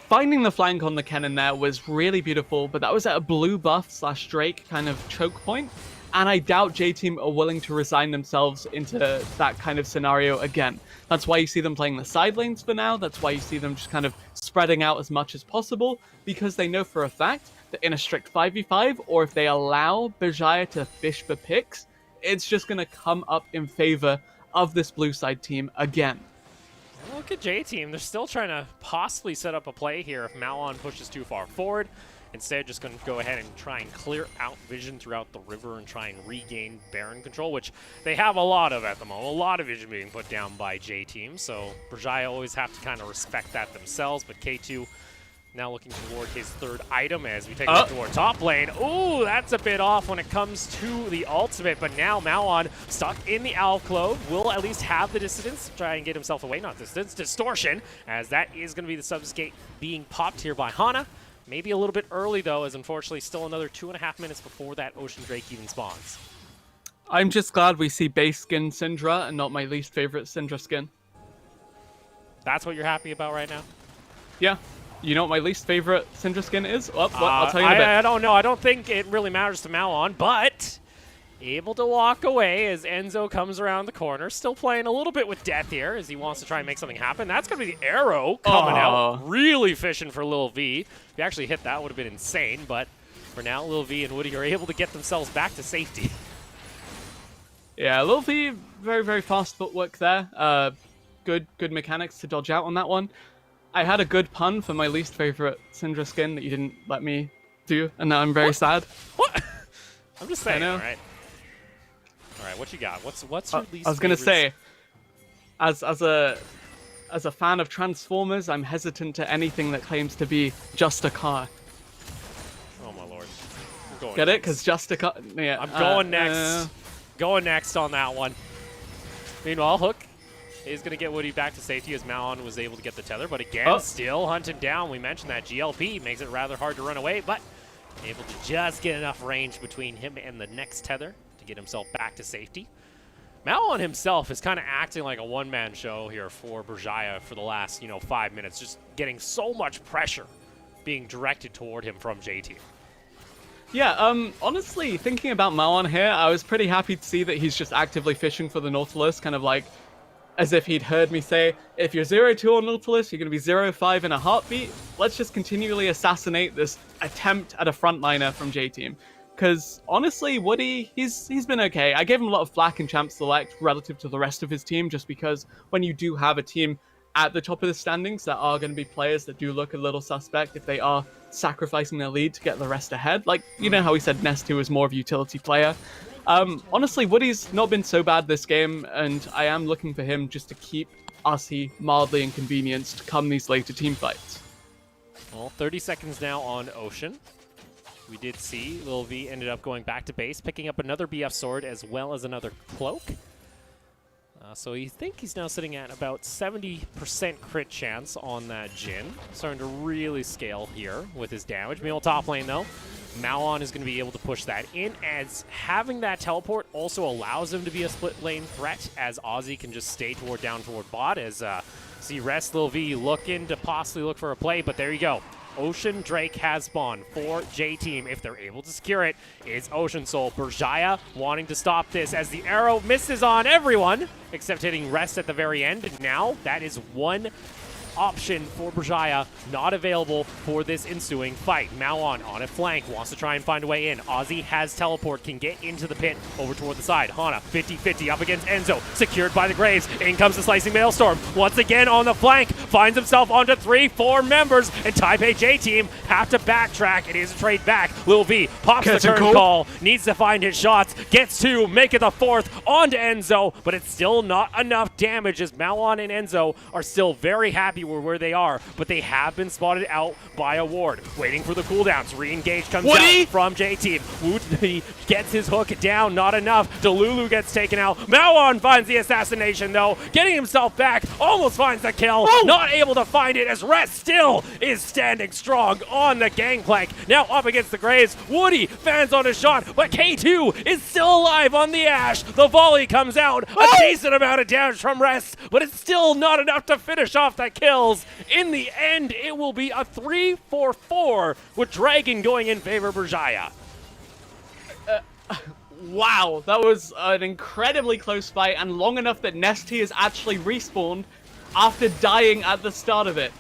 Finding the flank on the cannon there was really beautiful, but that was at a blue buff / Drake kind of choke point, and I doubt J-Team are willing to resign themselves into that kind of scenario again. That's why you see them playing the side lanes for now, that's why you see them just kind of spreading out as much as possible, because they know for a fact that in a strict 5v5, or if they allow Berjaya to fish for picks, it's just going to come up in favor of this blue side team again. Look at J-Team. They're still trying to possibly set up a play here if Maoan pushes too far forward. Instead, just going to go ahead and try and clear out vision throughout the river and try and regain Baron control, which they have a lot of at the moment. A lot of vision being put down by J-Team, so Berjaya always have to kind of respect that themselves, but K2 now looking toward his 3rd item as we take a look toward top lane. Ooh, that's a bit off when it comes to the ultimate, but now Maoan stuck in the alcove will at least have the distance to try and get himself away. Not distance, distortion, as that is going to be the subscape being popped here by Hana. Maybe a little bit early though, as unfortunately still another 2.5 minutes before that Ocean Drake even spawns. I'm just glad we see base skin Syndra and not my least favorite Syndra skin. That's what you're happy about right now? Yeah. You know what my least favorite Syndra skin is? I'll tell you in a bit. I don't know. I don't think it really matters to Maoan, but able to walk away as Enzo comes around the corner. Still playing a little bit with death here as he wants to try and make something happen. That's going to be the arrow coming out. Really fishing for Lil V. If he actually hit that, would have been insane, but for now, Lil V and Woody are able to get themselves back to safety. Yeah, Lil V, very, very fast footwork there. Good mechanics to dodge out on that one. I had a good pun for my least favorite Syndra skin that you didn't let me do, and now I'm very sad. What? I'm just saying, all right. All right, what you got? What's your least I was going to say, favorites? as a fan of Transformers, I'm hesitant to anything that claims to be just a car. Oh, my lord. I'm going Get it? next. Because just a car... Yeah, I'm going next. going next on that one. Meanwhile, Hook is going to get Woody back to safety as Malon was able to get the tether, but again, still hunted down. We mentioned that GLP makes it rather hard to run away, but able to just get enough range between him and the next tether to get himself back to safety. Malon himself is kind of acting like a one-man show here for Berjaya for the last, 5 minutes, just getting so much pressure being directed toward him from JT. Yeah, honestly, thinking about Malon here, I was pretty happy to see that he's just actively fishing for the Nautilus, kind of like as if he'd heard me say, if you're 0-2 on Nautilus, you're going to be 0-5 in a heartbeat. Let's just continually assassinate this attempt at a frontliner from J-Team. Because, honestly, Woody, he's been okay. I gave him a lot of flack in Champ Select relative to the rest of his team, just because when you do have a team at the top of the standings, there are going to be players that do look a little suspect if they are sacrificing their lead to get the rest ahead. Like, you know how we said Nest2 was more of a utility player. Honestly, Woody's not been so bad this game, and I am looking for him just to keep RC mildly inconvenienced come these later team fights. Well, 30 seconds now on Ocean. We did see Lil V ended up going back to base, picking up another BF sword as well as another cloak. So you think he's now sitting at about 70% crit chance on that Jhin. Starting to really scale here with his damage. Meanwhile, top lane though, Malon is going to be able to push that in, as having that teleport also allows him to be a split lane threat, as Ozzy can just stay down toward bot, as see Rest Lil V looking to possibly look for a play, but there you go. Ocean Drake has spawned for J-Team. If they're able to secure it, it's Ocean Soul. Berjaya wanting to stop this as the arrow misses on everyone, except hitting Rest at the very end. And now that is one option for Berjaya, not available for this ensuing fight. Malon on a flank, wants to try and find a way in. Ozzy has teleport, can get into the pit over toward the side. Hana, 50-50 up against Enzo, secured by the Graves. In comes the Slicing Maelstrom, once again on the flank, finds himself onto 3-4 members, and Taipei J-Team have to backtrack. It is a trade back. Lil V pops the turn call, needs to find his shots, gets two, make it the fourth, onto Enzo, but it's still not enough damage as Malon and Enzo are still very happy where they are, but they have been spotted out by a ward. Waiting for the cooldowns. Re-engage comes out from J-Team. Woody gets his hook down, not enough. Delulu gets taken out. Malon finds the assassination though, getting himself back, almost finds the kill, not able to find it as Rest still is standing strong on the gangplank. Now up against the Graves. Woody fans on his shot, but K2 is still alive on the Ashe. The volley comes out, a decent amount of damage from Rest, but it's still not enough to finish off that kill. In the end, it will be a 3-4-4 with Dragon going in favor of Berjaya. Wow, that was an incredibly close fight, and long enough that Nesty is actually respawned after dying at the start of it.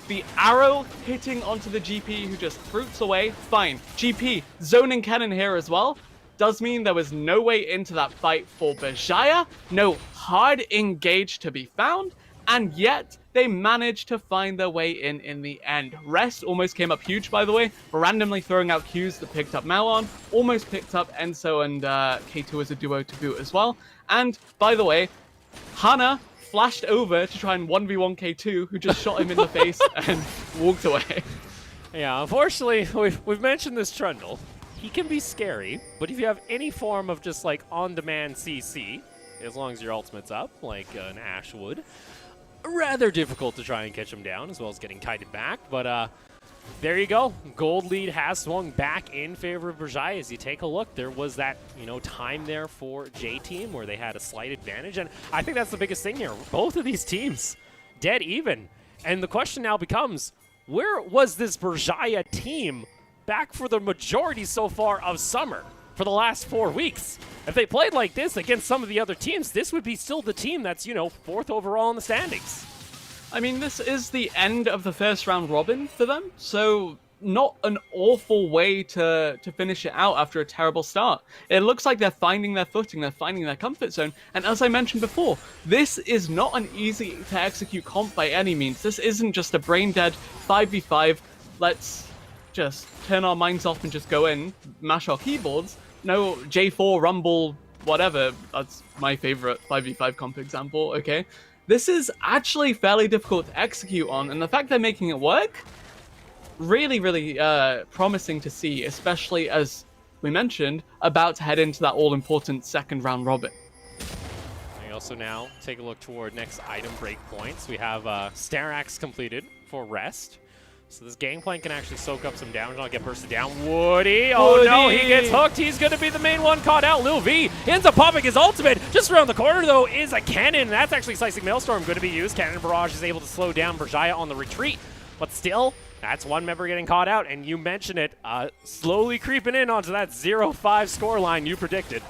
The arrow hitting onto the GP who just fruits away, fine. GP zoning cannon here as well. Does mean there was no way into that fight for Berjaya, no hard engage to be found, and yet they managed to find their way in the end. Rest almost came up huge, by the way, randomly throwing out Qs that picked up Malon, almost picked up Enzo and K2 as a duo to boot as well. And, by the way, Hana flashed over to try and 1v1 K2, who just shot him in the face and walked away. Yeah, unfortunately, we've mentioned this Trundle. He can be scary, but if you have any form of just like on-demand CC, as long as your ultimate's up, like an Ashe would, rather difficult to try and catch him down, as well as getting kited back. But there you go. Gold lead has swung back in favor of Berjaya. As you take a look, there was that, time there for J-Team where they had a slight advantage. And I think that's the biggest thing here. Both of these teams dead even. And the question now becomes, where was this Berjaya team back for the majority so far of summer? For the last 4 weeks. If they played like this against some of the other teams, this would be still the team that's, 4th overall in the standings. I mean, this is the end of the first round robin for them, so not an awful way to finish it out after a terrible start. It looks like they're finding their footing, they're finding their comfort zone, and as I mentioned before, this is not an easy to execute comp by any means. This isn't just a brain-dead 5v5, let's just turn our minds off and just go in, mash our keyboards. No, J4, Rumble, whatever. That's my favorite 5v5 comp example, okay? This is actually fairly difficult to execute on, and the fact they're making it work, really, really promising to see, especially as we mentioned, about to head into that all-important second round robin. We also now take a look toward next item break points. We have Starax completed for rest. So this Gangplank can actually soak up some damage. I'll get bursted down. Woody! Oh no, he gets hooked. He's going to be the main one caught out. Lil V ends up popping his ultimate. Just around the corner, though, is a cannon. That's actually Slicing Maelstrom going to be used. Cannon Barrage is able to slow down Berjaya on the retreat. But still, that's one member getting caught out. And you mentioned it, slowly creeping in onto that 0-5 scoreline you predicted.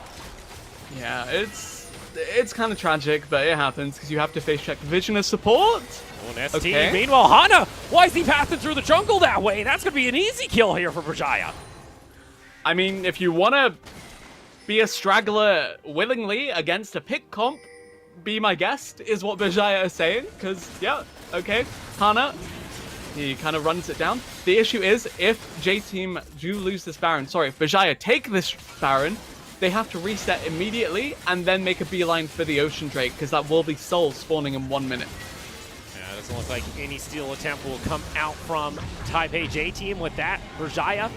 Yeah, it's kind of tragic, but it happens because you have to face check Vision as support. Oh, an ST. Okay. Meanwhile, Hana, why is he passing through the jungle that way? That's going to be an easy kill here for Berjaya. I mean, if you want to be a straggler willingly against a pick comp, be my guest, is what Berjaya is saying. Because, yeah, okay, Hana, he kind of runs it down. The issue is, if J-Team do lose this Baron, sorry, if Berjaya take this Baron, they have to reset immediately and then make a beeline for the Ocean Drake, because that will be Soul spawning in 1 minute. Yeah, it doesn't look like any steal attempt will come out from Taipei J-Team with that. Berjaya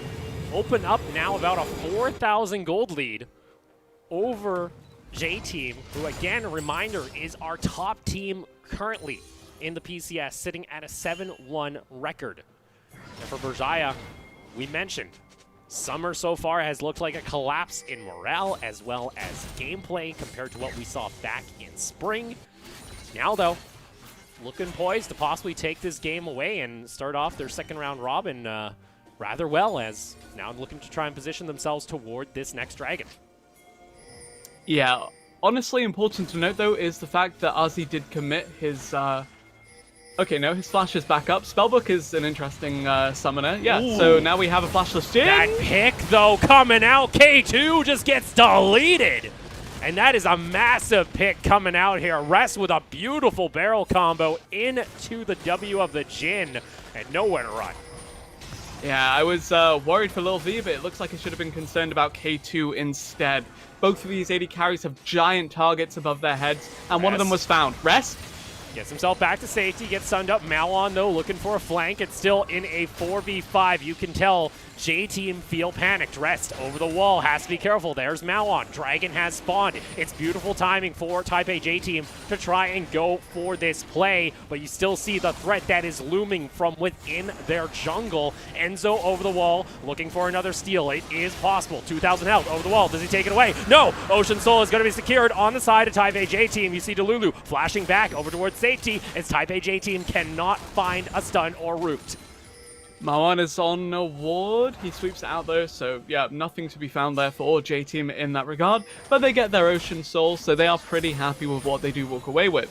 open up now about a 4,000 gold lead over J-Team, who again, a reminder, is our top team currently in the PCS, sitting at a 7-1 record. And for Berjaya, we mentioned, summer so far has looked like a collapse in morale as well as gameplay compared to what we saw back in spring. Now, though, looking poised to possibly take this game away and start off their second round robin rather well, as now looking to try and position themselves toward this next dragon. Yeah, honestly important to note though is the fact that Ozzy did commit his okay, no, his flash is back up. Spellbook is an interesting summoner. Yeah, Ooh. So now we have a flashless Jin. That pick, though, coming out. K2 just gets deleted. And that is a massive pick coming out here. Rest with a beautiful barrel combo into the W of the Jin and nowhere to run. Yeah, I was worried for Lil V, but it looks like I should have been concerned about K2 instead. Both of these AD carries have giant targets above their heads, and one of them was found. Rest? Gets himself back to safety, gets sunned up. Malon, though, looking for a flank. It's still in a 4v5. You can tell J-Team feel panicked. Rest over the wall, has to be careful. There's Malon. Dragon has spawned. It's beautiful timing for Taipei J-Team to try and go for this play, but you still see the threat that is looming from within their jungle. Enzo over the wall, looking for another steal. It is possible. 2,000 health over the wall. Does he take it away? No! Ocean Soul is going to be secured on the side of Taipei J-Team. You see Delulu flashing back over towards safety as Taipei J-Team cannot find a stun or root. Marwan is on a ward. He sweeps it out though, so yeah, nothing to be found there for J-Team in that regard. But they get their Ocean Soul, so they are pretty happy with what they do walk away with.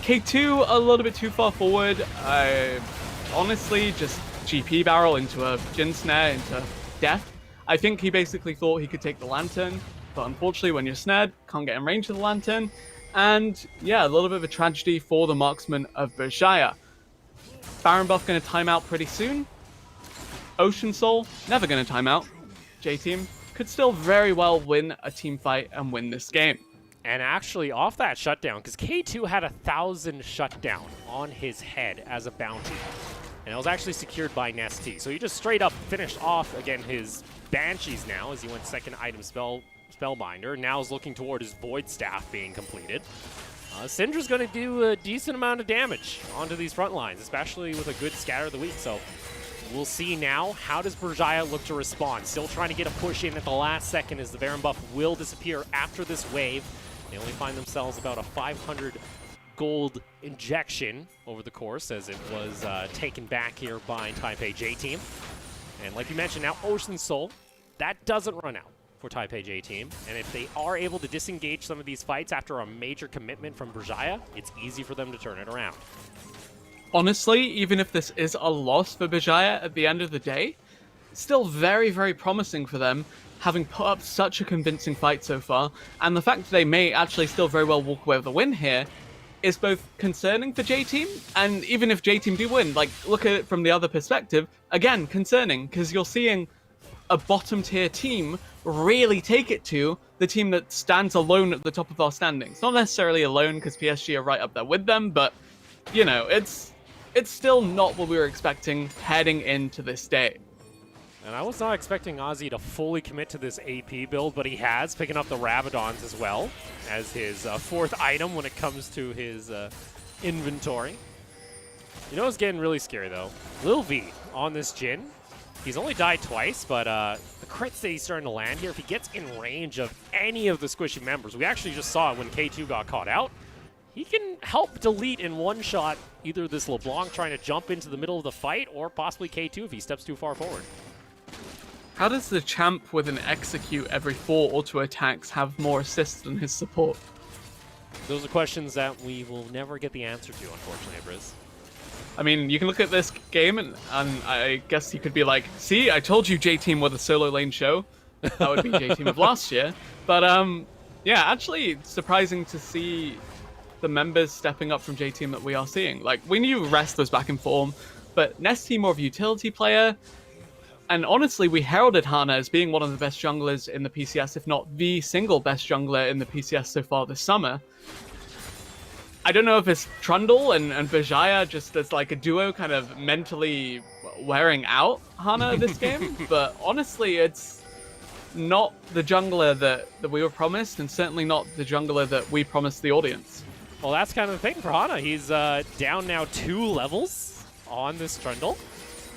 K2 a little bit too far forward. Honestly, just GP barrel into a Jin Snare into death. I think he basically thought he could take the Lantern, but unfortunately when you're snared, can't get in range of the Lantern. And yeah, a little bit of a tragedy for the marksman of Berjaya. Baron buff going to time out pretty soon. Ocean Soul, never going to time out. J-Team could still very well win a team fight and win this game. And actually, off that shutdown, because K2 had 1,000 shutdown on his head as a bounty. And it was actually secured by Nesty. So he just straight up finished off, again, his Banshees now, as he went second item Spellbinder. Now is looking toward his Void Staff being completed. Syndra's going to do a decent amount of damage onto these front lines, especially with a good Scatter of the Weak. So we'll see now, how does Berjaya look to respond? Still trying to get a push in at the last second as the Baron buff will disappear after this wave. They only find themselves about a 500 gold injection over the course as it was taken back here by Taipei J-Team. And like you mentioned, now Ocean Soul, that doesn't run out for Taipei J-Team, and if they are able to disengage some of these fights after a major commitment from Berjaya, it's easy for them to turn it around. Honestly, even if this is a loss for Berjaya at the end of the day, still very, very promising for them, having put up such a convincing fight so far, and the fact that they may actually still very well walk away with a win here is both concerning for J-Team, and even if J-Team do win, like, look at it from the other perspective, again, concerning, because you're seeing a bottom-tier team really take it to the team that stands alone at the top of our standings. Not necessarily alone, because PSG are right up there with them, but, you know, it's still not what we were expecting heading into this day. And I was not expecting Ozzy to fully commit to this AP build, but he has, picking up the Rabadons as well as his fourth item when it comes to his inventory. You know what's getting really scary, though? Lil V on this Jhin. He's only died twice, but the crits that he's starting to land here, if he gets in range of any of the squishy members, we actually just saw it when K2 got caught out, he can help delete in one shot either this LeBlanc trying to jump into the middle of the fight or possibly K2 if he steps too far forward. How does the champ with an execute every 4 auto attacks have more assists than his support? Those are questions that we will never get the answer to, unfortunately, Briz. I mean, you can look at this game and I guess you could be like, see, I told you J-Team were the solo lane show. That would be J-Team of last year. But yeah, actually surprising to see the members stepping up from J-Team that we are seeing. Like, we knew Rest was back in form, but Nesty more of a utility player. And honestly, we heralded Hana as being one of the best junglers in the PCS, if not the single best jungler in the PCS so far this summer. I don't know if it's Trundle and Berjaya just as like a duo kind of mentally wearing out Hana this game, but honestly, it's not the jungler that we were promised, and certainly not the jungler that we promised the audience. Well, that's kind of the thing for Hana. He's down now 2 levels on this Trundle.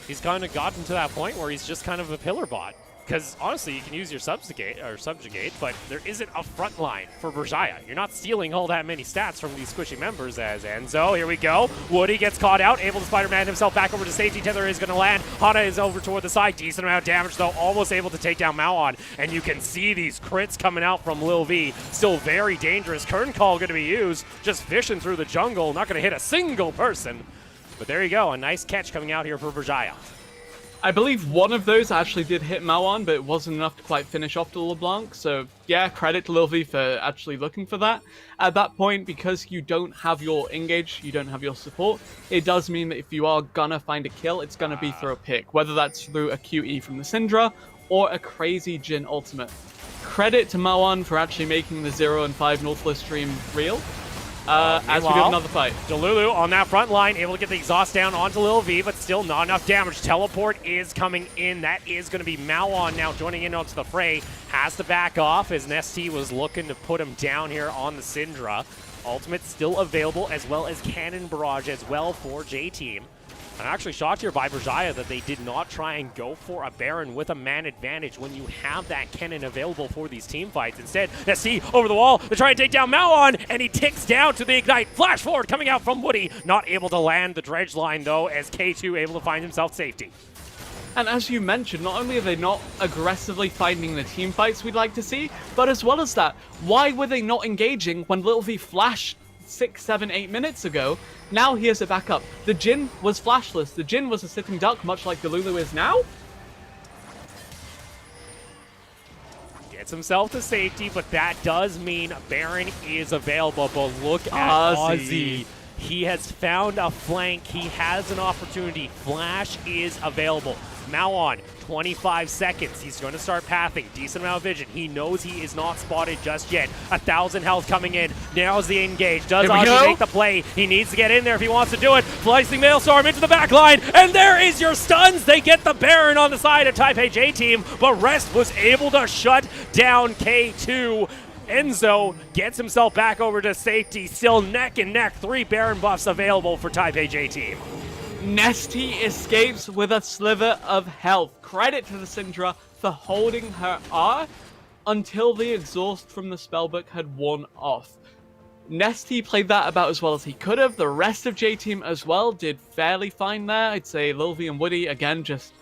He's kind of gotten to that point where he's just kind of a pillar bot. Because honestly, you can use your subjugate, but there isn't a front line for Berjaya. You're not stealing all that many stats from these squishy members as Enzo. Here we go. Woody gets caught out, able to Spider-Man himself back over to safety. Tether is going to land. Hana is over toward the side. Decent amount of damage, though. Almost able to take down Mauon. And you can see these crits coming out from Lil V. Still very dangerous. Curtain Call going to be used. Just fishing through the jungle. Not going to hit a single person. But there you go. A nice catch coming out here for Berjaya. I believe one of those actually did hit Mauon, but it wasn't enough to quite finish off the LeBlanc. So yeah, credit to Lil V for actually looking for that. At that point, because you don't have your engage, you don't have your support, it does mean that if you are gonna find a kill, it's gonna be through a pick, whether that's through a QE from the Syndra or a crazy Jhin ultimate. Credit to Mauon for actually making the 0 and 5 Nautilus stream real. As we do another fight. Delulu on that front line, able to get the exhaust down onto Lil V, but still not enough damage. Teleport is coming in. That is going to be Mauon now joining in onto the fray. Has to back off as Nesty was looking to put him down here on the Syndra. Ultimate still available, as well as Cannon Barrage as well for J-Team. I'm actually shocked here by Berjaya that they did not try and go for a Baron with a man advantage when you have that cannon available for these team fights. Instead, Nesty over the wall to try and take down Mauon, and he ticks down to the Ignite. Flash forward coming out from Woody. Not able to land the dredge line, though, as K2 able to find himself safety. And as you mentioned, not only are they not aggressively finding the team fights we'd like to see, but as well as that, why were they not engaging when Lil V flashed 6, 7, 8 minutes ago? Now he has a backup. The Jhin was flashless. The Jhin was a sitting duck, much like Delulu is now. Gets himself to safety, but that does mean Baron is available. But look at Ozzy. He has found a flank. He has an opportunity. Flash is available. Mauon, 25 seconds. He's going to start pathing. Decent amount of vision. He knows he is not spotted just yet. 1,000 health coming in. Now's the engage. Does Ozzy make the play? He needs to get in there if he wants to do it. Slicing Maelstrom into the back line. And there is your stuns. They get the Baron on the side of Taipei J-Team. But Rest was able to shut down K2. Enzo gets himself back over to safety. Still neck and neck. 3 Baron buffs available for Taipei J-Team. Nesty escapes with a sliver of health. Credit to the Syndra for holding her R until the exhaust from the spellbook had worn off. Nesty played that about as well as he could have. The rest of J-Team as well did fairly fine there. I'd say Lil V and Woody, again, just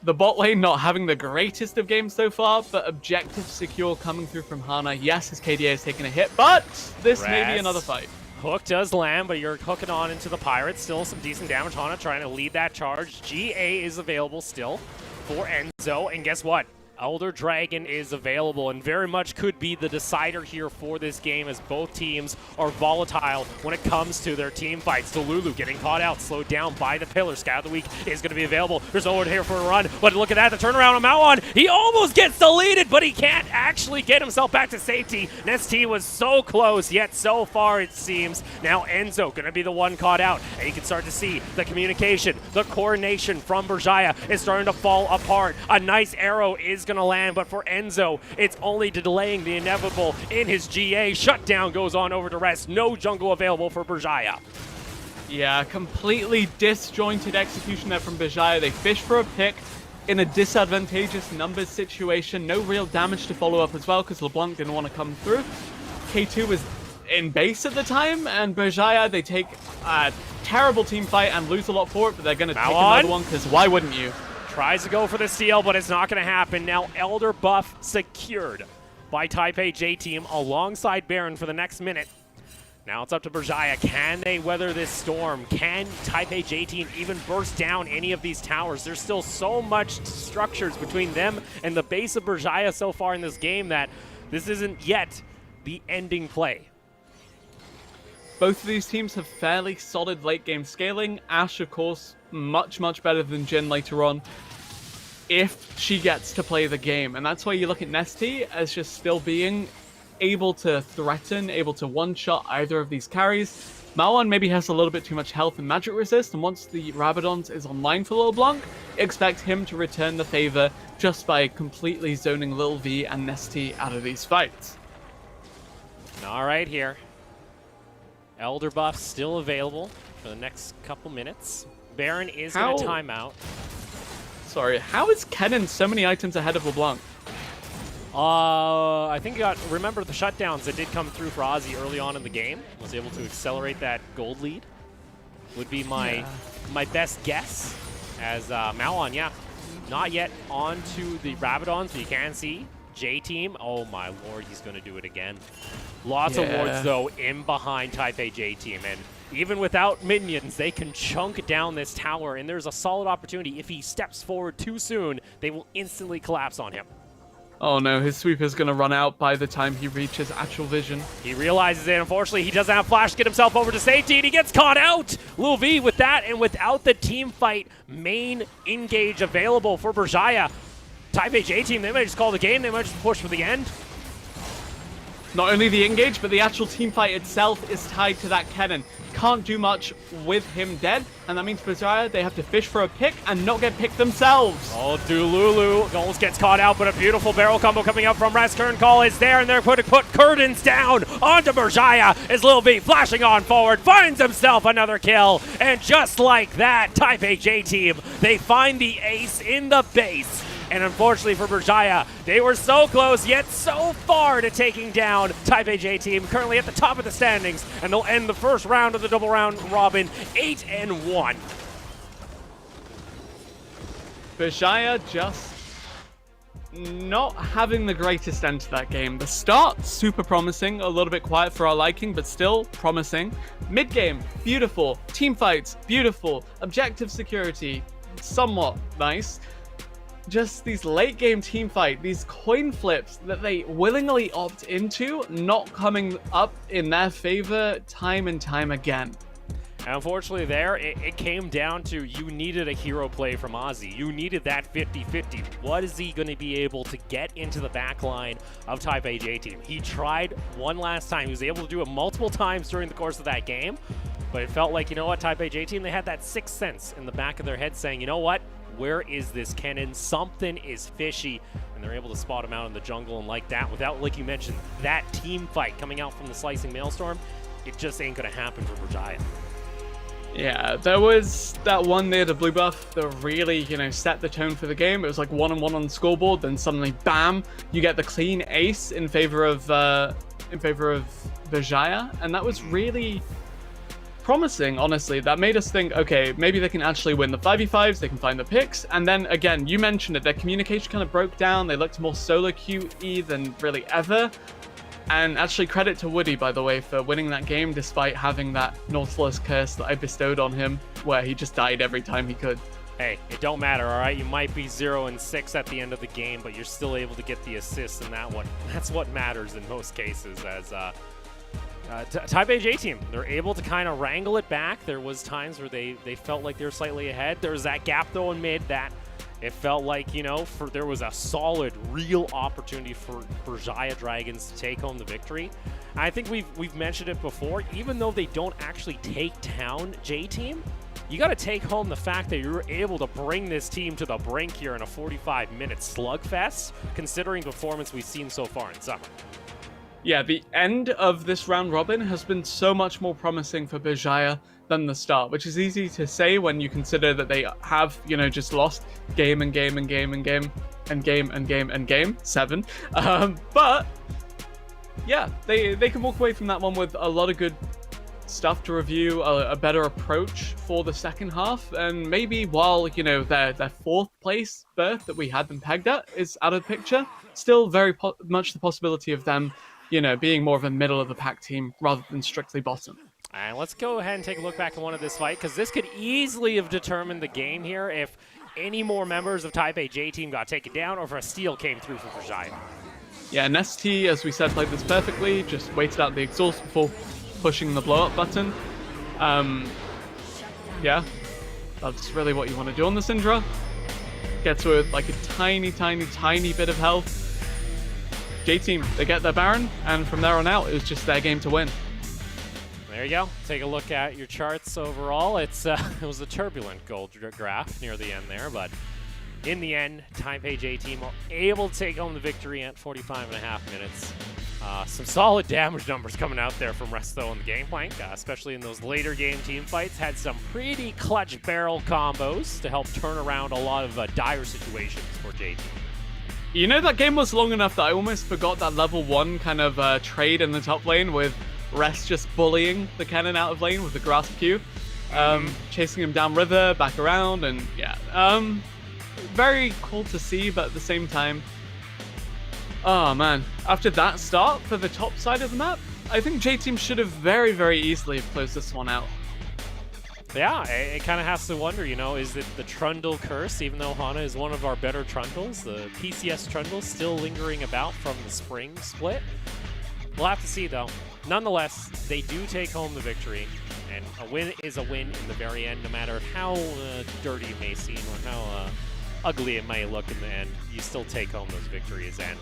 the bot lane not having the greatest of games so far, but objective secure coming through from Hana. Yes, his KDA has taken a hit, but this may be another fight. Hook does land, but you're hooking on into the Pirates. Still some decent damage. Hana trying to lead that charge. GA is available still for Enzo. And guess what? Elder Dragon is available and very much could be the decider here for this game, as both teams are volatile when it comes to their team fights. Delulu getting caught out, slowed down by the pillar. Scout of the week is going to be available. There's no one here for a run, but look at that, the turnaround on Mawon. He almost gets deleted, but he can't actually get himself back to safety. Nesty was so close, yet so far it seems. Now Enzo going to be the one caught out, and you can start to see the communication, the coordination from Berjaya is starting to fall apart. A nice arrow is going to land, but for Enzo, it's only delaying the inevitable in his GA. Shutdown goes on over to rest. No jungle available for Berjaya. Yeah, completely disjointed execution there from Berjaya. They fish for a pick in a disadvantageous numbers situation. No real damage to follow up as well, because LeBlanc didn't want to come through. K2 was in base at the time, and Berjaya, they take a terrible team fight and lose a lot for it, but they're going to take another one, because why wouldn't you? Tries to go for the steal, but it's not going to happen. Now Elder buff secured by Taipei J Team alongside Baron for the next minute. Now it's up to Berjaya. Can they weather this storm? Can Taipei J Team even burst down any of these towers? There's still so much structures between them and the base of Berjaya so far in this game that this isn't yet the ending play. Both of these teams have fairly solid late game scaling. Ash, of course, much better than Jin later on, if she gets to play the game. And that's why you look at Nesty as just still being able to threaten, able to one-shot either of these carries. Mawon maybe has a little bit too much health and magic resist, and once the Rabadons is online for LeBlanc, expect him to return the favor just by completely zoning Lil V and Nesty out of these fights. All right, here. Elder buff still available for the next couple minutes. Baron is going to time out. Sorry, how is Kennen so many items ahead of LeBlanc? I think remember the shutdowns that did come through for Ozzy early on in the game. Was able to accelerate that gold lead. Would be my best guess. As Mawon, not yet onto the Rabadons, but you can see J-Team. Oh my lord, he's going to do it again. Lots of wards, though, in behind Taipei J-Team. And even without minions, they can chunk down this tower. And there's a solid opportunity. If he steps forward too soon, they will instantly collapse on him. Oh no, his sweeper's going to run out by the time he reaches actual vision. He realizes it. Unfortunately, he doesn't have flash to get himself over to safety, and he gets caught out. Lil V with that, and without the team fight main engage available for Berjaya, Taipei J-Team, they might just call the game. They might just push for the end. Not only the engage, but the actual team fight itself is tied to that Kennen. Can't do much with him dead, and that means Berjaya, they have to fish for a pick and not get picked themselves. Oh, Delulu almost gets caught out, but a beautiful barrel combo coming up from Rest. Curtain Call is there, and they're going to put curtains down onto Berjaya as Lil V flashing on forward, finds himself another kill, and just like that, Taipei J-Team, they find the ace in the base. And unfortunately for Berjaya, they were so close, yet so far to taking down Taipei J-Team, currently at the top of the standings, and they'll end the first round of the double round robin 8-1. Berjaya just not having the greatest end to that game. The start, super promising, a little bit quiet for our liking, but still promising. Mid-game, beautiful. Team fights, beautiful. Objective security, somewhat nice. Just these late game team fight, these coin flips that they willingly opt into, not coming up in their favor time and time again. And unfortunately there, it came down to you needed a hero play from Ozzy. You needed that 50-50. What is he going to be able to get into the back line of Taipei J-Team? He tried one last time. He was able to do it multiple times during the course of that game. But it felt like, you know what, Taipei J-Team, they had that sixth sense in the back of their head saying, you know what? Where is this Kennen? Something is fishy, and they're able to spot him out in the jungle, and like that, without, like you mentioned, that team fight coming out from the Slicing Maelstrom, it just ain't gonna happen for Berjaya. Yeah, there was that one near the blue buff that really, set the tone for the game. It was like 1-on-1 on the scoreboard, then suddenly, bam, you get the clean ace in favor of Berjaya, and that was really promising, honestly. That made us think, okay, maybe they can actually win the 5v5s, they can find the picks, and then again, you mentioned it, their communication kind of broke down, they looked more solo QE than really ever, and actually credit to Woody, by the way, for winning that game despite having that Nautilus curse that I bestowed on him, where he just died every time he could. hey, it don't matter, all right? You might be 0-6 at the end of the game, but you're still able to get the assist, and that's what matters in most cases. As Taipei J team, they're able to kind of wrangle it back. There was times where they felt like they were slightly ahead. There was that gap though in mid that it felt like, you know, there was a solid, real opportunity for Berjaya Dragons to take home the victory. And I think we've mentioned it before. Even though they don't actually take down J team, you got to take home the fact that you were able to bring this team to the brink here in a 45-minute slugfest, considering the performance we've seen so far in summer. Yeah, the end of this round robin has been so much more promising for Berjaya than the start, which is easy to say when you consider that they have, you know, just lost game and game and game and game and game and game and game 7. But yeah, they can walk away from that one with a lot of good stuff to review, a better approach for the second half, and maybe while, you know, their 4th place berth that we had them pegged at is out of the picture, still very much the possibility of them, you know, being more of a middle of the pack team rather than strictly bottom. And let's go ahead and take a look back at one of this fight, because this could easily have determined the game here if any more members of Taipei J team got taken down or if a steal came through for Berjaya. Yeah, Nesty, as we said, played this perfectly, just waited out the exhaust before pushing the blow up button. Yeah, that's really what you want to do on the Syndra. Gets with like a tiny bit of health. J-Team, they get their Baron, and from there on out, it was just their game to win. There you go. Take a look at your charts overall. It was a turbulent gold graph near the end there, but in the end, Taipei J team are able to take home the victory at 45.5 minutes. Some solid damage numbers coming out there from Resto on the Gangplank, especially in those later game team fights. Had some pretty clutch barrel combos to help turn around a lot of dire situations for J team. You know, that game was long enough that I almost forgot that level 1 kind of trade in the top lane with Rest just bullying the cannon out of lane with the grasp Q. Chasing him down river, back around, and yeah. Very cool to see, but at the same time, oh man, after that start for the top side of the map, I think J-Team should have very easily closed this one out. Yeah, it kind of has to wonder, you know, is it the Trundle curse? Even though Hana is one of our better Trundles, the PCS Trundle still lingering about from the spring split. We'll have to see, though. Nonetheless, they do take home the victory, and a win is a win in the very end, no matter how dirty it may seem or how ugly it may look in the end. You still take home those victories, and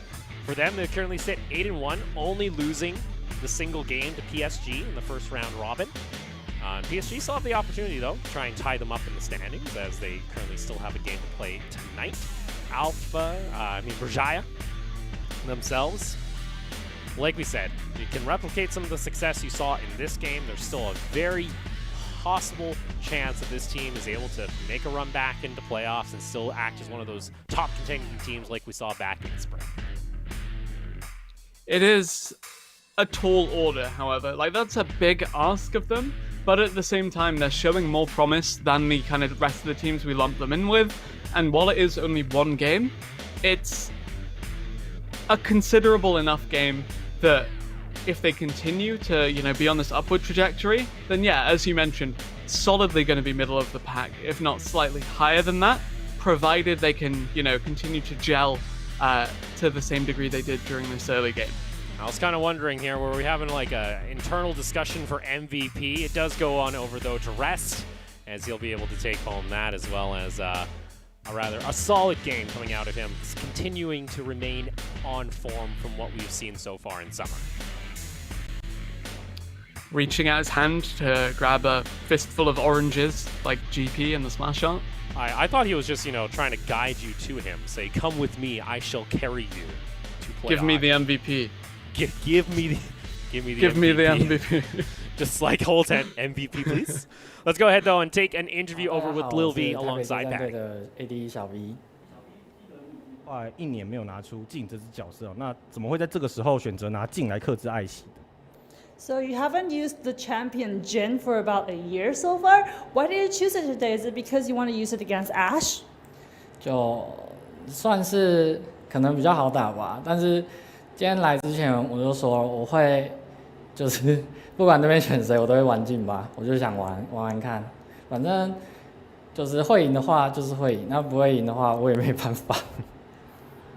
for them, they currently sit 8-1, only losing the single game to PSG in the first round robin. PSG still have the opportunity, though, to try and tie them up in the standings, as they currently still have a game to play tonight. Berjaya themselves, like we said, you can replicate some of the success you saw in this game. There's still a very possible chance that this team is able to make a run back into playoffs and still act as one of those top contending teams like we saw back in the spring. It is a tall order, however. Like, that's a big ask of them, but at the same time, they're showing more promise than the kind of rest of the teams we lump them in with. And while it is only one game, it's a considerable enough game that if they continue to, you know, be on this upward trajectory, then yeah, as you mentioned, solidly going to be middle of the pack, if not slightly higher than that, provided they can, you know, continue to gel to the same degree they did during this early game. I was kind of wondering here, were we having like a internal discussion for MVP? It does go on over, though, to Rest, as he'll be able to take home that, as well as a solid game coming out of him, continuing to remain on form from what we've seen so far in summer. Reaching out his hand to grab a fistful of oranges, like GP in the Smash Art. I thought he was just, you know, trying to guide you to him. Say, come with me, I shall carry you to play. Give me the MVP. Give me the MVP. Just like whole 10 MVP, please. Let's go ahead, though, and take an interview over with Lil V alongside Pack. AD 小 V。快1年没有拿出镜这支角色，那怎么会在这个时候选择拿镜来克制艾希的？ So you haven't used the champion Jin for about a year so far. Why did you choose it today? Is it because you want to use it against Ashe? 就算是可能比较好打吧，但是今天来之前我就说我会，就是不管对面选谁，我都会玩镜吧，我就想玩看，反正就是会赢的话就是会赢，那不会赢的话我也没办法。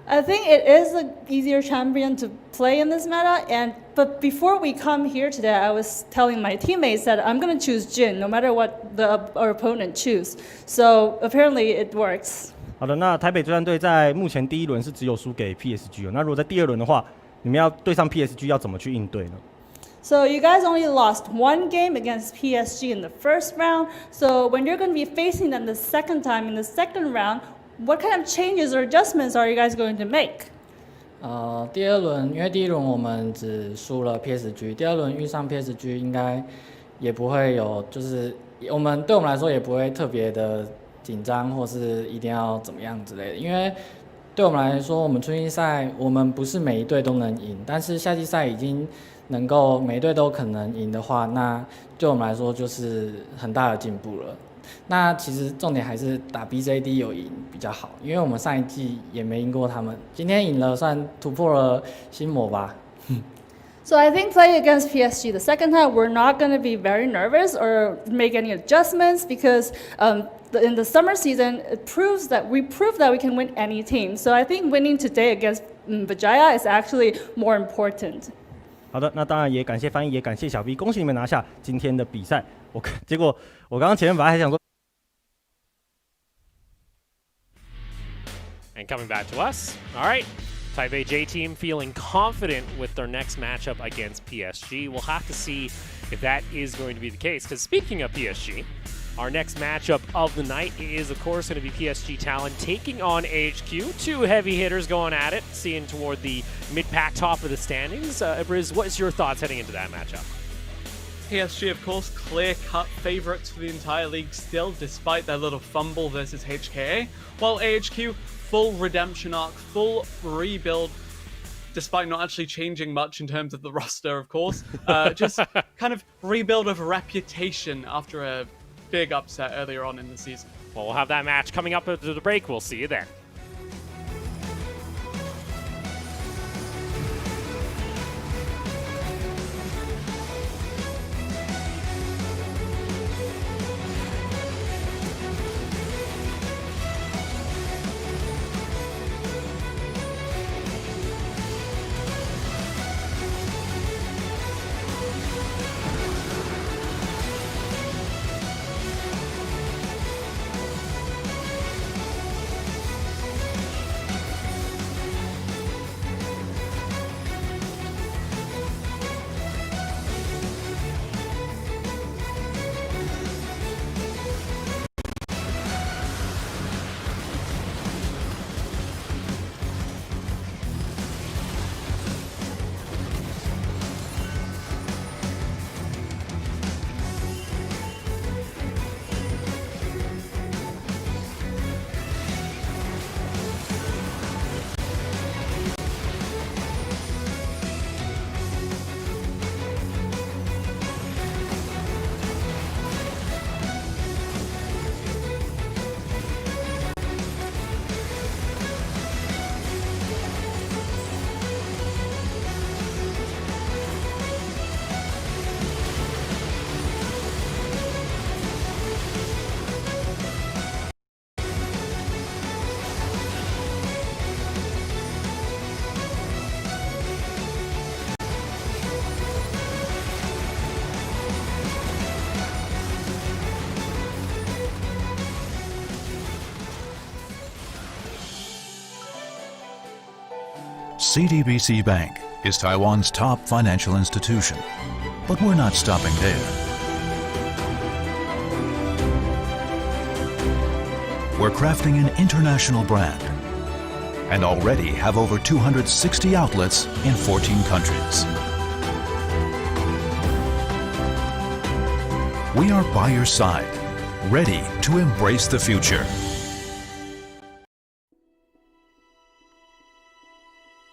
I think it is an easier champion to play in this meta, but before we come here today, I was telling my teammates that I'm going to choose Jin no matter what our opponent choose. So apparently it works. 好的，那台北追战队在目前第一轮是只有输给 PSG 哦。那如果在第二轮的话，你们要对上 PSG 要怎么去应对呢？ So you guys only lost one game against PSG in the first round. So when you're going to be facing them the second time in the second round, what kind of changes or adjustments are you guys going to make? 第二轮，因为第一轮我们只输了 PSG， 第二轮遇上 PSG 应该也不会有，就是对我们来说也不会特别的紧张，或是一定要怎么样之类的。因为对我们来说，我们春季赛我们不是每一队都能赢，但是夏季赛已经能够每一队都可能赢的话，那对我们来说就是很大的进步了。那其实重点还是打 BJD 有赢比较好，因为我们上一季也没赢过他们，今天赢了算突破了心魔吧。So I think playing against PSG the second time, we're not going to be very nervous or make any adjustments because in the summer season, we proved that we can win any team. So I think winning today against Berjaya is actually more important. 好的，那当然也感谢翻译，也感谢小 B， 恭喜你们拿下今天的比赛。结果我刚刚前面本来还想说。And coming back to us, all right. Taipei J team feeling confident with their next matchup against PSG. We'll have to see if that is going to be the case. Because speaking of PSG, our next matchup of the night is, of course, going to be PSG Talon taking on AHQ. Two heavy hitters going at it, seeing toward the mid-pack top of the standings. Briz, what is your thoughts heading into that matchup? PSG, of course, clear-cut favourites for the entire league still, despite their little fumble versus HKA, while AHQ, full redemption arc, full rebuild, despite not actually changing much in terms of the roster, of course. Just kind of rebuild of reputation after a big upset earlier on in the season. Well, we'll have that match coming up after the break. We'll see you then. CTBC Bank is Taiwan's top financial institution, but we're not stopping there. We're crafting an international brand and already have over 260 outlets in 14 countries. We are by your side, ready to embrace the future.